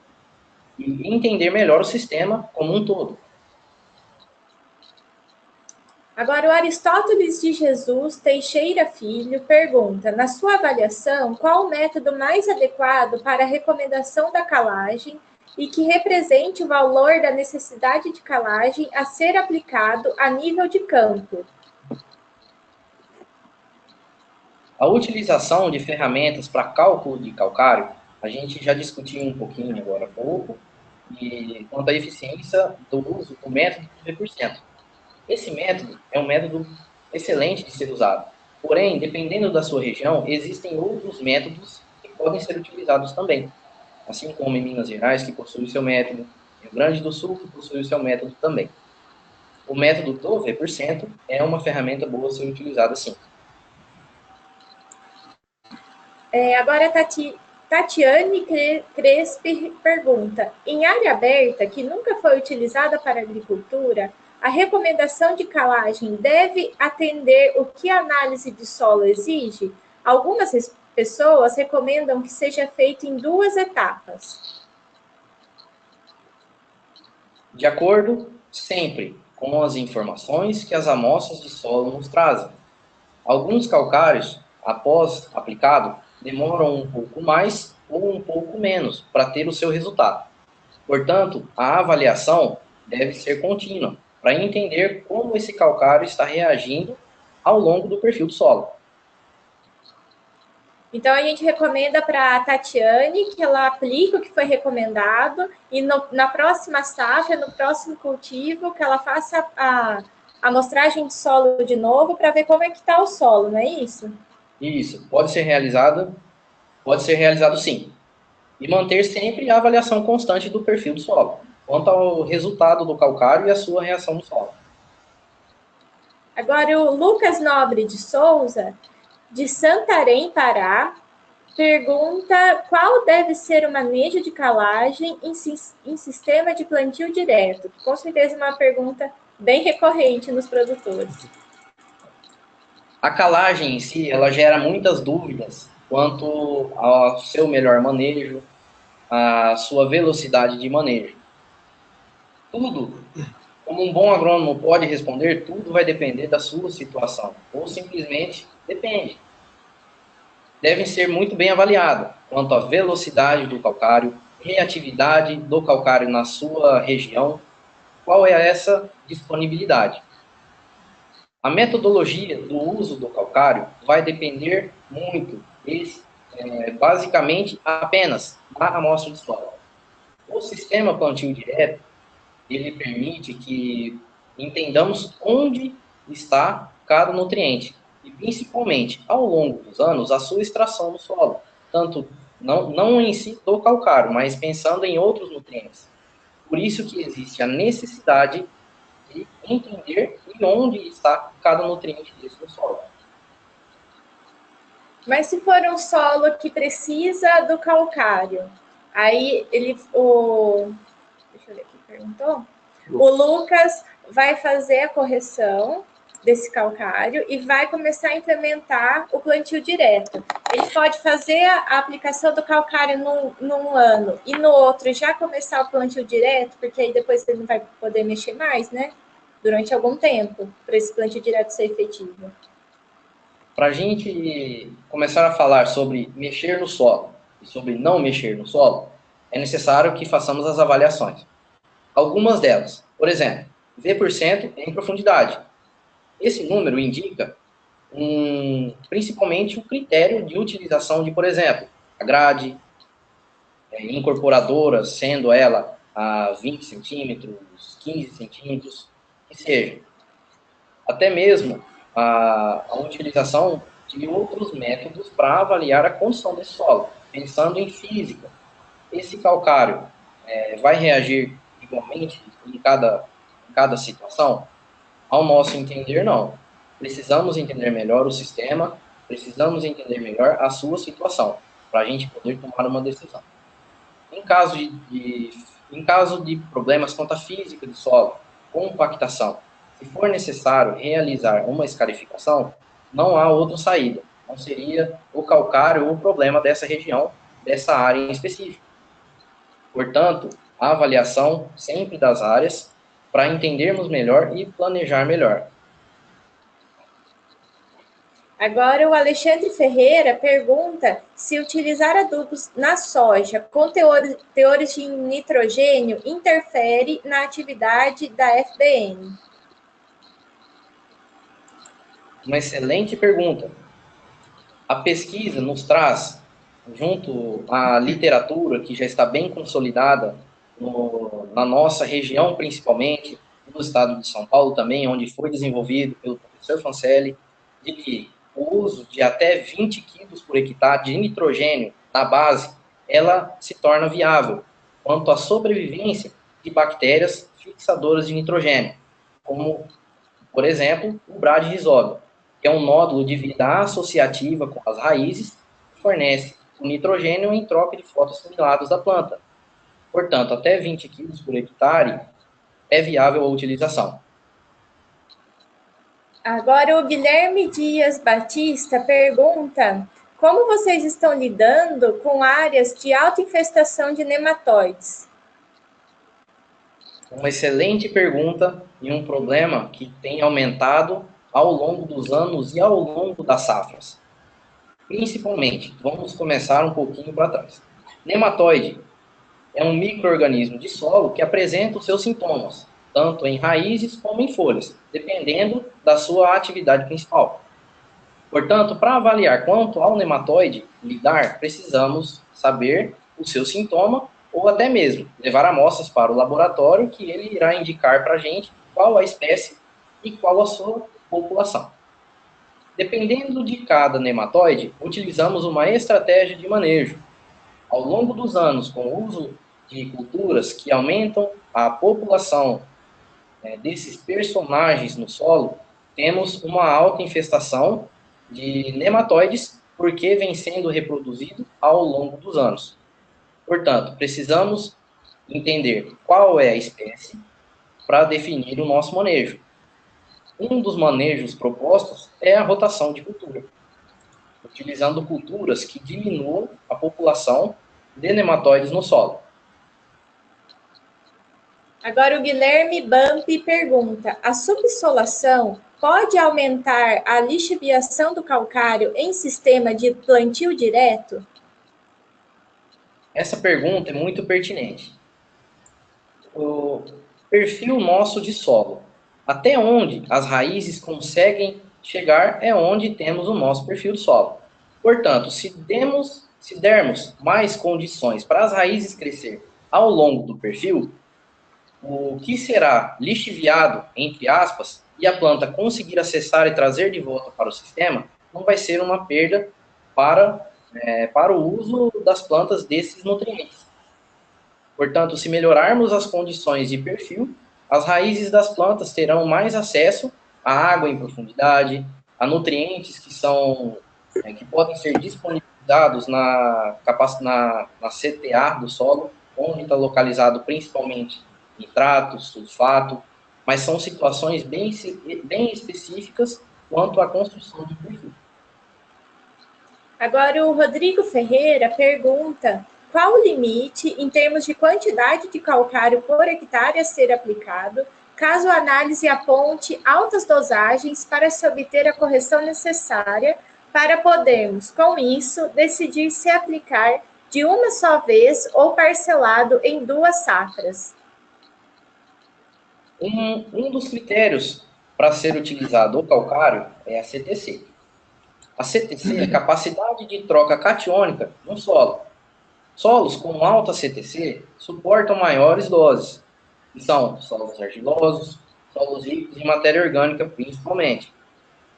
e entender melhor o sistema como um todo. Agora, o Aristóteles de Jesus Teixeira Filho pergunta: na sua avaliação, qual o método mais adequado para a recomendação da calagem e que represente o valor da necessidade de calagem a ser aplicado a nível de campo? A utilização de ferramentas para cálculo de calcário, a gente já discutiu um pouquinho agora há pouco, e quanto à eficiência do uso do método de 2%. Esse método é um método excelente de ser usado. Porém, dependendo da sua região, existem outros métodos que podem ser utilizados também. Assim como em Minas Gerais, que possui o seu método, Rio Grande do Sul, que possui o seu método também. O método do V% é uma ferramenta boa a ser utilizada sim. Agora, Tatiane Crespi pergunta: em área aberta, que nunca foi utilizada para agricultura, a recomendação de calagem deve atender o que a análise de solo exige? Algumas pessoas recomendam que seja feito em 2 etapas. De acordo sempre com as informações que as amostras de solo nos trazem. Alguns calcários, após aplicado, demoram um pouco mais ou um pouco menos para ter o seu resultado. Portanto, a avaliação deve ser contínua, para entender como esse calcário está reagindo ao longo do perfil do solo. Então, a gente recomenda para a Tatiane que ela aplique o que foi recomendado e na próxima safra, no próximo cultivo, que ela faça amostragem de solo de novo para ver como é que está o solo, não é isso? Isso, pode ser realizado sim. E manter sempre a avaliação constante do perfil do solo, quanto ao resultado do calcário e a sua reação no solo. Agora, o Lucas Nobre de Souza, de Santarém, Pará, pergunta qual deve ser o manejo de calagem em sistema de plantio direto. Com certeza uma pergunta bem recorrente nos produtores. A calagem em si, ela gera muitas dúvidas quanto ao seu melhor manejo, a sua velocidade de manejo. Tudo, como um bom agrônomo pode responder, tudo vai depender da sua situação, ou simplesmente depende. Devem ser muito bem avaliadas quanto à velocidade do calcário, reatividade do calcário na sua região, qual é essa disponibilidade. A metodologia do uso do calcário vai depender muito, basicamente, apenas da amostra de solo. O sistema plantio direto, ele permite que entendamos onde está cada nutriente e, principalmente, ao longo dos anos, a sua extração no solo, tanto não em si do calcário, mas pensando em outros nutrientes. Por isso que existe a necessidade de entender em onde está cada nutriente desse no solo. Mas se for um solo que precisa do calcário, aí deixa eu ver quem perguntou. O Lucas vai fazer a correção desse calcário e vai começar a implementar o plantio direto. Ele pode fazer a aplicação do calcário num ano e no outro já começar o plantio direto, porque aí depois ele não vai poder mexer mais, né? Durante algum tempo, para esse plantio direto ser efetivo. Para a gente começar a falar sobre mexer no solo e sobre não mexer no solo, é necessário que façamos as avaliações. Algumas delas, por exemplo, V% em profundidade. Esse número indica principalmente o critério de utilização de, por exemplo, a grade incorporadora, sendo ela a 20 centímetros, 15 centímetros, que seja. Até mesmo a utilização de outros métodos para avaliar a condição desse solo, pensando em física. Esse calcário vai reagir igualmente em cada situação? Ao nosso entender, não. Precisamos entender melhor o sistema, precisamos entender melhor a sua situação, para a gente poder tomar uma decisão. Em caso de problemas quanto à física do solo, compactação, se for necessário realizar uma escarificação, não há outra saída. Não seria o calcário o problema dessa região, dessa área em específico. Portanto, a avaliação sempre das áreas para entendermos melhor e planejar melhor. Agora, o Alexandre Ferreira pergunta se utilizar adubos na soja com teores de nitrogênio interfere na atividade da FBN. Uma excelente pergunta. A pesquisa nos traz, junto à literatura que já está bem consolidada na nossa região, principalmente, no estado de São Paulo também, onde foi desenvolvido pelo professor Fancelli, de que o uso de até 20 quilos por hectare de nitrogênio na base, ela se torna viável quanto à sobrevivência de bactérias fixadoras de nitrogênio, como, por exemplo, o Bradyrhizobia, que é um nódulo de vida associativa com as raízes, que fornece o nitrogênio em troca de fotossimilados da planta. Portanto, até 20 quilos por hectare é viável a utilização. Agora, o Guilherme Dias Batista pergunta como vocês estão lidando com áreas de alta infestação de nematóides? Uma excelente pergunta e um problema que tem aumentado ao longo dos anos e ao longo das safras. Principalmente, vamos começar um pouquinho para trás. Nematóide é um micro-organismo de solo que apresenta os seus sintomas, tanto em raízes como em folhas, dependendo da sua atividade principal. Portanto, para avaliar quanto ao nematóide lidar, precisamos saber o seu sintoma ou até mesmo levar amostras para o laboratório que ele irá indicar para a gente qual a espécie e qual a sua população. Dependendo de cada nematóide, utilizamos uma estratégia de manejo. Ao longo dos anos, com o uso de culturas que aumentam a população desses personagens no solo, temos uma alta infestação de nematóides, porque vem sendo reproduzido ao longo dos anos. Portanto, precisamos entender qual é a espécie para definir o nosso manejo. Um dos manejos propostos é a rotação de cultura, utilizando culturas que diminuam a população de nematóides no solo. Agora o Guilherme Bampi pergunta: a subsolação pode aumentar a lixiviação do calcário em sistema de plantio direto? Essa pergunta é muito pertinente. O perfil nosso de solo, até onde as raízes conseguem chegar, é onde temos o nosso perfil de solo. Portanto, se dermos mais condições para as raízes crescer ao longo do perfil, o que será lixiviado, entre aspas, e a planta conseguir acessar e trazer de volta para o sistema, não vai ser uma perda para o uso das plantas desses nutrientes. Portanto, se melhorarmos as condições de perfil, as raízes das plantas terão mais acesso à água em profundidade, a nutrientes que podem ser disponibilizados na CTA do solo, onde está localizado principalmente nitrato, sulfato, mas são situações bem específicas quanto à construção do perfil. Agora o Rodrigo Ferreira pergunta: qual o limite em termos de quantidade de calcário por hectare a ser aplicado, caso a análise aponte altas dosagens para se obter a correção necessária para podermos, com isso, decidir se aplicar de uma só vez ou parcelado em 2 safras? Um dos critérios para ser utilizado o calcário é a CTC. A CTC é a capacidade de troca catiônica no solo. Solos com alta CTC suportam maiores doses, que são solos argilosos, solos ricos em matéria orgânica principalmente.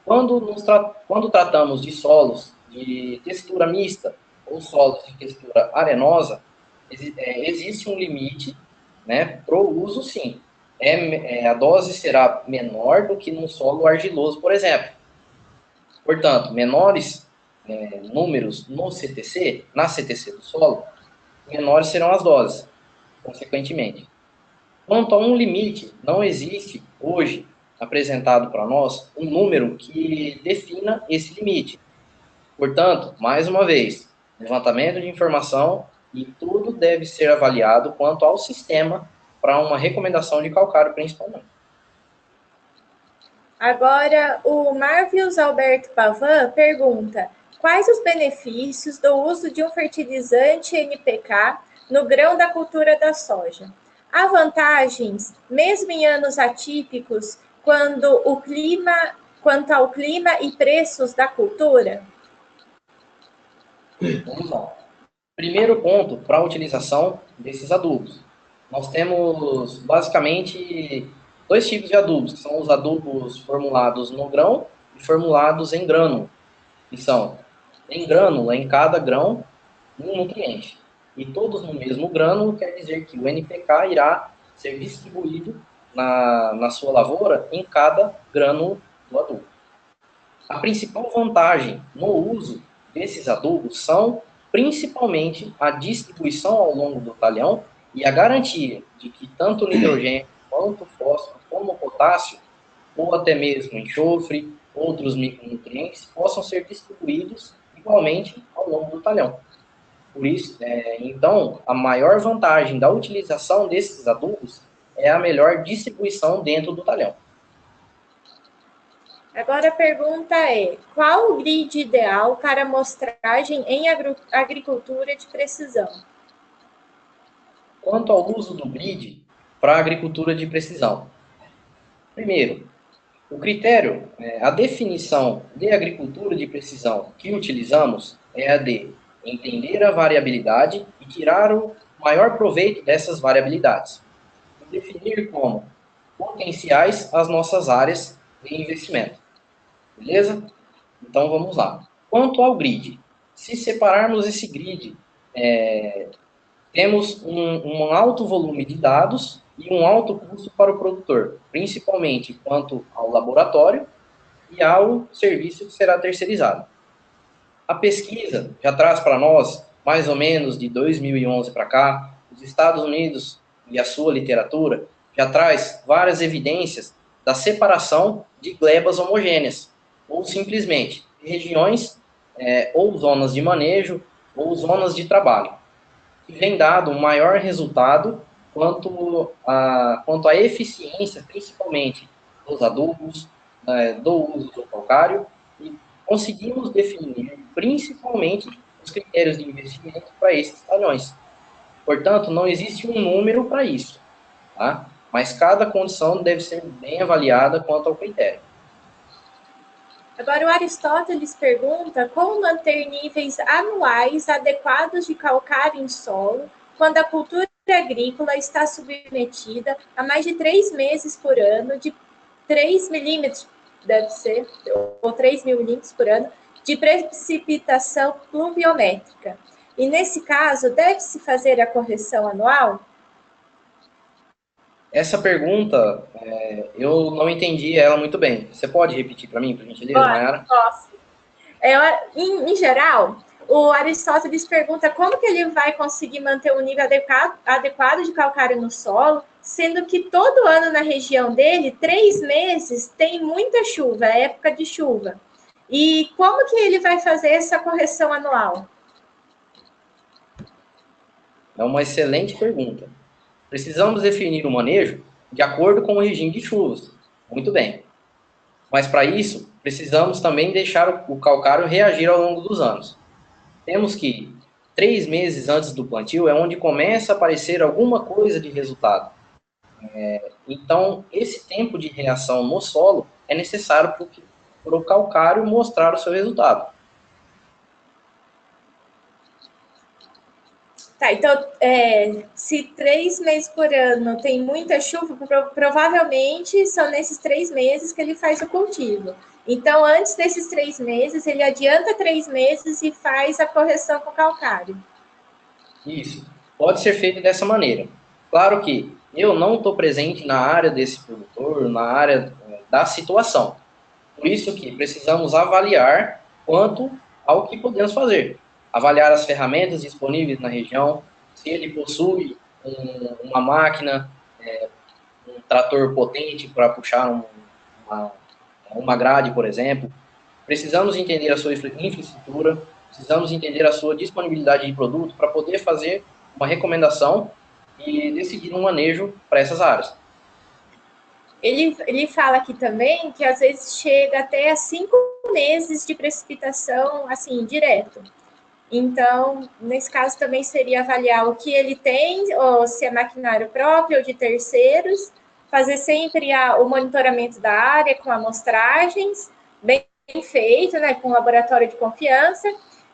Quando tratamos de solos de textura mista ou solos de textura arenosa, existe um limite, né, para o uso, sim. A dose será menor do que num solo argiloso, por exemplo. Portanto, menores números no CTC, na CTC do solo, menores serão as doses, consequentemente. Quanto a um limite, não existe hoje apresentado para nós um número que defina esse limite. Portanto, mais uma vez, levantamento de informação e tudo deve ser avaliado quanto ao sistema para uma recomendação de calcário, principalmente. Agora, o Marvius Alberto Pavan pergunta: quais os benefícios do uso de um fertilizante NPK no grão da cultura da soja? Há vantagens, mesmo em anos atípicos, quanto ao clima e preços da cultura? Vamos lá. Primeiro ponto para a utilização desses adubos. Nós temos, basicamente, 2 tipos de adubos, que são os adubos formulados no grão e formulados em grânulo, que são em grânulo, em cada grão, um nutriente. E todos no mesmo grânulo quer dizer que o NPK irá ser distribuído na sua lavoura em cada grânulo do adubo. A principal vantagem no uso desses adubos são, principalmente, a distribuição ao longo do talhão e a garantia de que tanto o nitrogênio, quanto o fósforo, como o potássio, ou até mesmo enxofre, outros micronutrientes, possam ser distribuídos igualmente ao longo do talhão. Por isso, então, a maior vantagem da utilização desses adubos é a melhor distribuição dentro do talhão. Agora a pergunta é: qual o grid ideal para amostragem em agricultura de precisão? Quanto ao uso do grid para a agricultura de precisão. Primeiro, o critério, a definição de agricultura de precisão que utilizamos é a de entender a variabilidade e tirar o maior proveito dessas variabilidades. Definir como potenciais as nossas áreas de investimento. Beleza? Então, vamos lá. Quanto ao grid, se separarmos esse grid, temos um alto volume de dados e um alto custo para o produtor, principalmente quanto ao laboratório e ao serviço que será terceirizado. A pesquisa já traz para nós, mais ou menos de 2011 para cá, os Estados Unidos e a sua literatura já traz várias evidências da separação de glebas homogêneas, ou simplesmente regiões ou zonas de manejo ou zonas de trabalho, que vem dado um maior resultado quanto à eficiência, principalmente dos adubos, do uso do calcário, e conseguimos definir principalmente os critérios de investimento para esses talhões. Portanto, não existe um número para isso, tá? Mas cada condição deve ser bem avaliada quanto ao critério. Agora, o Aristóteles pergunta como manter níveis anuais adequados de calcário em solo quando a cultura agrícola está submetida a mais de 3 meses por ano, de 3 milímetros, deve ser, ou 3 mil milímetros por ano, de precipitação pluviométrica. E, nesse caso, deve-se fazer a correção anual? Essa pergunta, eu não entendi ela muito bem. Você pode repetir para mim, por gentileza, Mayara? Posso. Em geral, o Aristóteles pergunta como que ele vai conseguir manter um nível adequado de calcário no solo, sendo que todo ano na região dele, 3 meses, tem muita chuva, é época de chuva. E como que ele vai fazer essa correção anual? É uma excelente pergunta. Precisamos definir o manejo de acordo com o regime de chuvas. Muito bem. Mas para isso, precisamos também deixar o calcário reagir ao longo dos anos. Temos que, 3 meses antes do plantio, é onde começa a aparecer alguma coisa de resultado. Então, esse tempo de reação no solo é necessário para o calcário mostrar o seu resultado. Tá, então, se 3 meses por ano tem muita chuva, provavelmente são nesses 3 meses que ele faz o cultivo. Então, antes desses 3 meses, ele adianta 3 meses e faz a correção com o calcário. Isso. Pode ser feito dessa maneira. Claro que eu não estou presente na área desse produtor, na área da situação. Por isso que precisamos avaliar quanto ao que podemos fazer. Avaliar as ferramentas disponíveis na região, se ele possui uma máquina, um trator potente para puxar uma grade, por exemplo. Precisamos entender a sua infraestrutura, precisamos entender a sua disponibilidade de produto para poder fazer uma recomendação e decidir um manejo para essas áreas. Ele fala aqui também que às vezes chega até a 5 meses de precipitação, assim, direto. Então, nesse caso também seria avaliar o que ele tem, ou se é maquinário próprio ou de terceiros, fazer sempre o monitoramento da área com amostragens, bem feito, né, com um laboratório de confiança,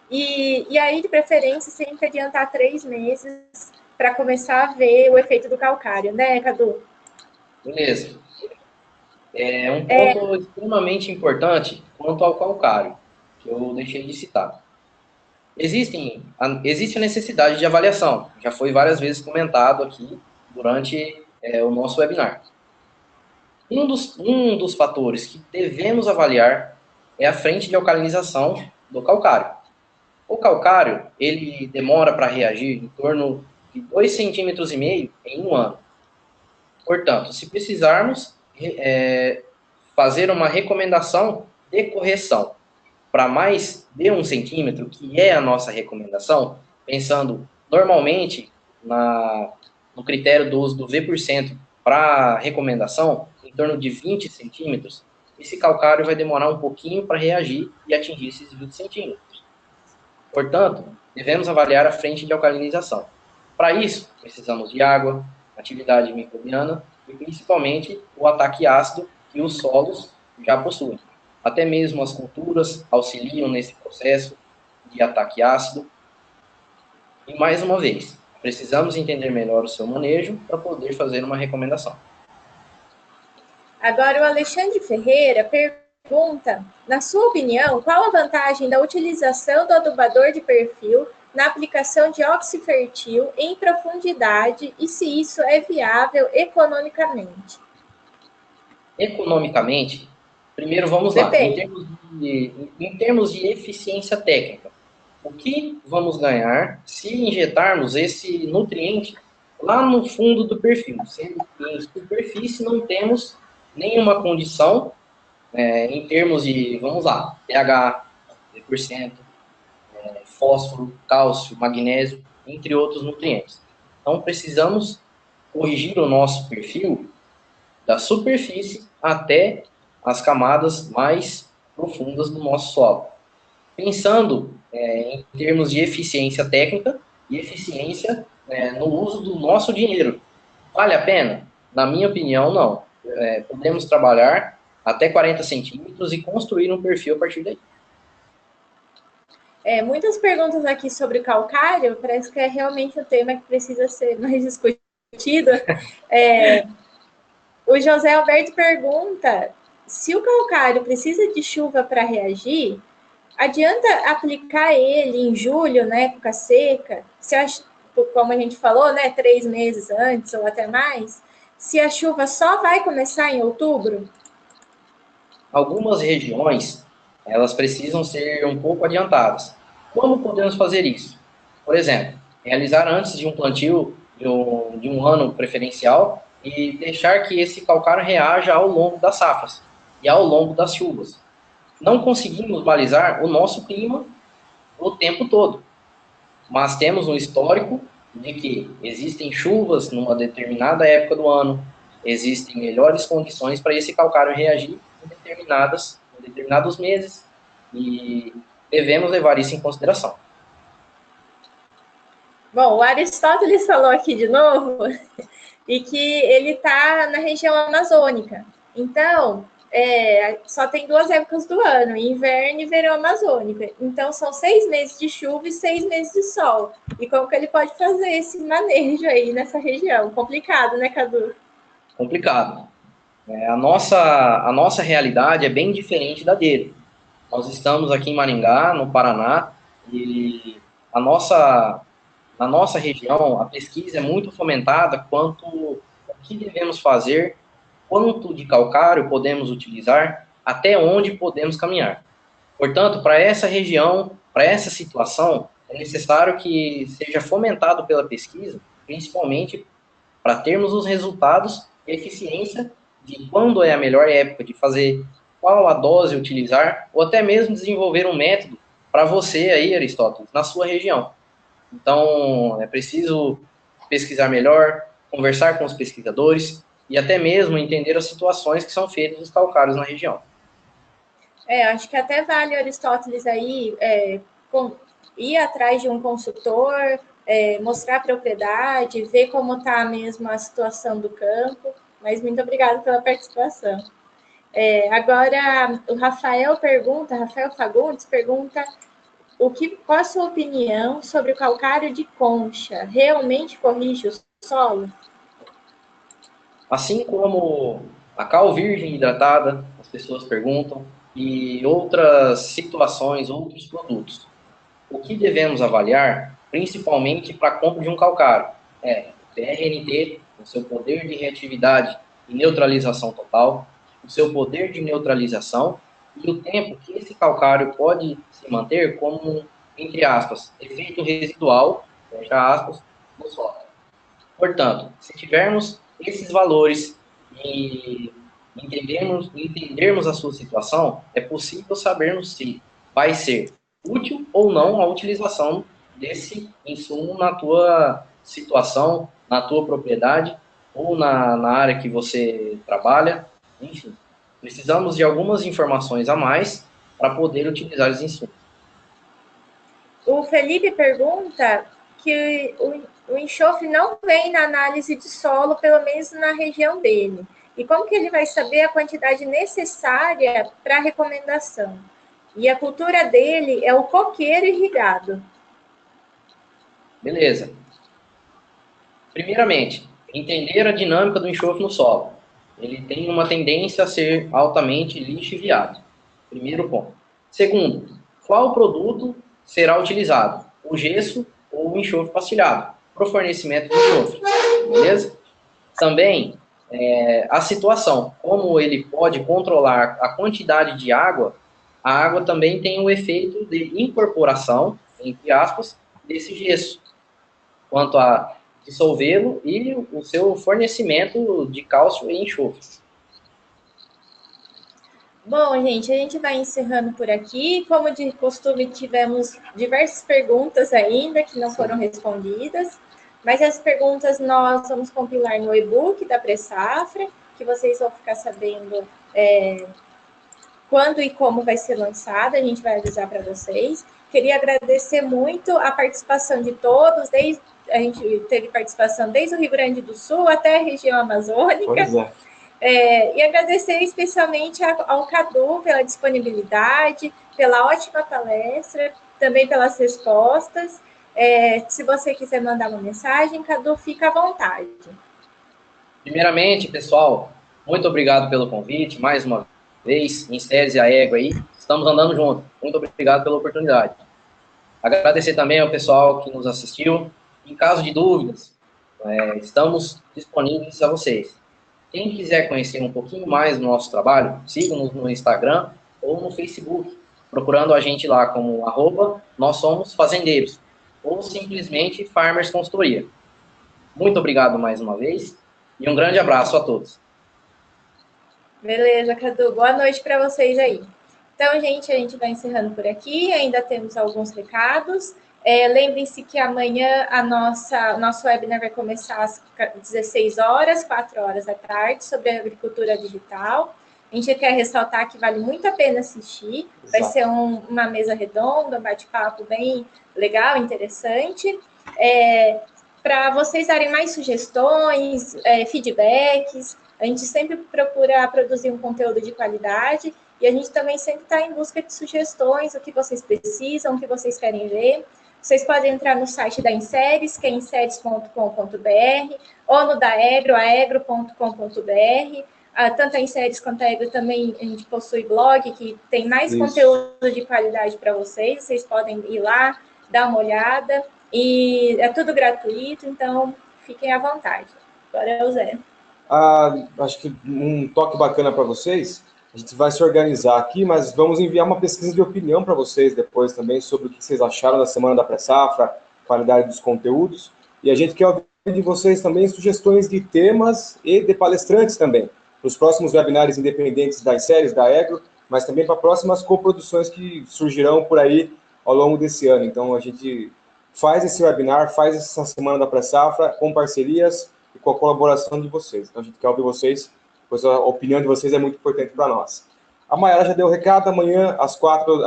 e aí, de preferência, sempre adiantar 3 meses para começar a ver o efeito do calcário, né, Cadu? Beleza. Um ponto extremamente importante quanto ao calcário, que eu deixei de citar. Existe a necessidade de avaliação, já foi várias vezes comentado aqui durante o nosso webinar. Um dos fatores que devemos avaliar é a frente de alcalinização do calcário. O calcário, ele demora para reagir em torno de 2,5 cm em um ano. Portanto, se precisarmos fazer uma recomendação de correção para mais de 1 centímetro, que é a nossa recomendação, pensando normalmente no critério do uso do V% para recomendação, em torno de 20 centímetros, esse calcário vai demorar um pouquinho para reagir e atingir esses 20 centímetros. Portanto, devemos avaliar a frente de alcalinização. Para isso, precisamos de água, atividade microbiana e principalmente o ataque ácido que os solos já possuem. Até mesmo as culturas auxiliam nesse processo de ataque ácido. E mais uma vez, precisamos entender melhor o seu manejo para poder fazer uma recomendação. Agora, o Alexandre Ferreira pergunta, na sua opinião, qual a vantagem da utilização do adubador de perfil na aplicação de oxifertil em profundidade e se isso é viável economicamente? Economicamente, primeiro vamos lá, em termos de eficiência técnica, o que vamos ganhar se injetarmos esse nutriente lá no fundo do perfil, sendo que em superfície não temos nenhuma condição em termos de, vamos lá, pH, %, fósforo, cálcio, magnésio, entre outros nutrientes. Então, precisamos corrigir o nosso perfil da superfície até as camadas mais profundas do nosso solo. Pensando em termos de eficiência técnica e eficiência no uso do nosso dinheiro. Vale a pena? Na minha opinião, não. Podemos trabalhar até 40 centímetros e construir um perfil a partir daí. Muitas perguntas aqui sobre o calcário, parece que é realmente um tema que precisa ser mais discutido. O José Alberto pergunta se o calcário precisa de chuva para reagir, adianta aplicar ele em julho, na época seca, como a gente falou, né, 3 meses antes ou até mais, se a chuva só vai começar em outubro? Algumas regiões, elas precisam ser um pouco adiantadas. Como podemos fazer isso? Por exemplo, realizar antes de um plantio de um ano preferencial e deixar que esse calcário reaja ao longo das safras e ao longo das chuvas. Não conseguimos balizar o nosso clima o tempo todo, mas temos um histórico de que existem chuvas numa determinada época do ano, existem melhores condições para esse calcário reagir em determinados meses, e devemos levar isso em consideração. Bom, o Aristóteles falou aqui de novo e que ele está na região amazônica. Então, só tem 2 épocas do ano, inverno e verão amazônico. Então, são 6 meses de chuva e 6 meses de sol. E como que ele pode fazer esse manejo aí nessa região? Complicado, né, Cadu? Complicado. A nossa realidade é bem diferente da dele. Nós estamos aqui em Maringá, no Paraná, e na nossa região a pesquisa é muito fomentada quanto o que devemos fazer, quanto de calcário podemos utilizar, até onde podemos caminhar. Portanto, para essa região, para essa situação, é necessário que seja fomentado pela pesquisa, principalmente para termos os resultados e eficiência de quando é a melhor época de fazer, qual a dose utilizar, ou até mesmo desenvolver um método para você aí, Aristóteles, na sua região. Então, é preciso pesquisar melhor, conversar com os pesquisadores e até mesmo entender as situações que são feitas nos calcários na região. Acho que até vale, Aristóteles, aí ir atrás de um consultor, mostrar a propriedade, ver como está mesmo a situação do campo. Mas muito obrigada pela participação. Agora, o Rafael Fagundes pergunta qual a sua opinião sobre o calcário de concha? Realmente corrige o solo? Assim como a cal virgem hidratada, as pessoas perguntam, e outras situações, outros produtos. O que devemos avaliar, principalmente para a compra de um calcário, é o TRNT, o seu poder de reatividade e neutralização total, o seu poder de neutralização e o tempo que esse calcário pode se manter como, entre aspas, efeito residual, fecha aspas, no solo. Portanto, se tivermos esses valores e entendermos a sua situação, é possível sabermos se vai ser útil ou não a utilização desse insumo na tua situação, na tua propriedade ou na área que você trabalha. Enfim, precisamos de algumas informações a mais para poder utilizar os insumos. O Felipe pergunta que o enxofre não vem na análise de solo, pelo menos na região dele. E como que ele vai saber a quantidade necessária para a recomendação? E a cultura dele é o coqueiro irrigado. Beleza. Primeiramente, entender a dinâmica do enxofre no solo. ele tem uma tendência a ser altamente lixiviado. Primeiro ponto. Segundo, qual produto será utilizado? O gesso ou o enxofre pastilhado para o fornecimento de enxofre, beleza? Também, a situação, como ele pode controlar a quantidade de água, a água também tem o efeito de incorporação, entre aspas, desse gesso, quanto a dissolvê-lo e o seu fornecimento de cálcio e enxofre. Bom, gente, a gente vai encerrando por aqui. Como de costume, tivemos diversas perguntas ainda que não foram respondidas, mas as perguntas nós vamos compilar no e-book da Pressafra, que vocês vão ficar sabendo quando e como vai ser lançado, a gente vai avisar para vocês. Queria agradecer muito a participação de todos, a gente teve participação desde o Rio Grande do Sul até a região amazônica. Pois é. E agradecer especialmente ao Cadu pela disponibilidade, pela ótima palestra, também pelas respostas. Se você quiser mandar uma mensagem, Cadu, fica à vontade. Primeiramente, pessoal, muito obrigado pelo convite, mais uma vez, em Séries e a Égua aí, estamos andando juntos. Muito obrigado pela oportunidade. Agradecer também ao pessoal que nos assistiu. Em caso de dúvidas, estamos disponíveis a vocês. Quem quiser conhecer um pouquinho mais do nosso trabalho, siga-nos no Instagram ou no Facebook, procurando a gente lá como @nós somos fazendeiros, ou simplesmente Farmers Consultoria. Muito obrigado mais uma vez e um grande abraço a todos. Beleza, Cadu. Boa noite para vocês aí. Então, gente, a gente vai encerrando por aqui. Ainda temos alguns recados. Lembrem-se que amanhã nosso webinar vai começar às 16 horas, 4 horas da tarde, sobre a agricultura digital. A gente quer ressaltar que vale muito a pena assistir. Exato. Vai ser uma mesa redonda, um bate-papo bem legal, interessante. Para vocês darem mais sugestões, feedbacks, a gente sempre procura produzir um conteúdo de qualidade e a gente também sempre está em busca de sugestões, o que vocês precisam, o que vocês querem ver. Vocês podem entrar no site da Inseres, que é inseres.com.br, ou no da Egro, aegro.com.br. Tanto a Inseres quanto a Egro também a gente possui blog, que tem mais conteúdo de qualidade para vocês. Vocês podem ir lá, dar uma olhada. E é tudo gratuito, então fiquem à vontade. Agora é o Zé. Acho que um toque bacana para vocês. A gente vai se organizar aqui, mas vamos enviar uma pesquisa de opinião para vocês depois também sobre o que vocês acharam da Semana da Pressafra, qualidade dos conteúdos. E a gente quer ouvir de vocês também sugestões de temas e de palestrantes também, para os próximos webinários independentes das séries da Egro, mas também para próximas coproduções que surgirão por aí ao longo desse ano. Então, a gente faz esse webinar, faz essa Semana da Pressafra com parcerias e com a colaboração de vocês. Então, a gente quer ouvir vocês, pois a opinião de vocês é muito importante para nós. A Mayara já deu o recado, amanhã às 4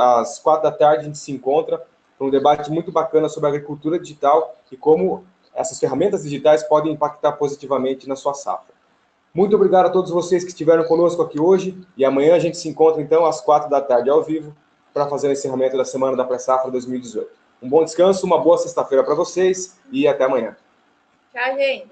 da tarde a gente se encontra para um debate muito bacana sobre a agricultura digital e como essas ferramentas digitais podem impactar positivamente na sua safra. Muito obrigado a todos vocês que estiveram conosco aqui hoje e amanhã a gente se encontra então às 4 da tarde ao vivo para fazer o encerramento da Semana da Pressafra 2018. Um bom descanso, uma boa sexta-feira para vocês e até amanhã. Tchau, gente.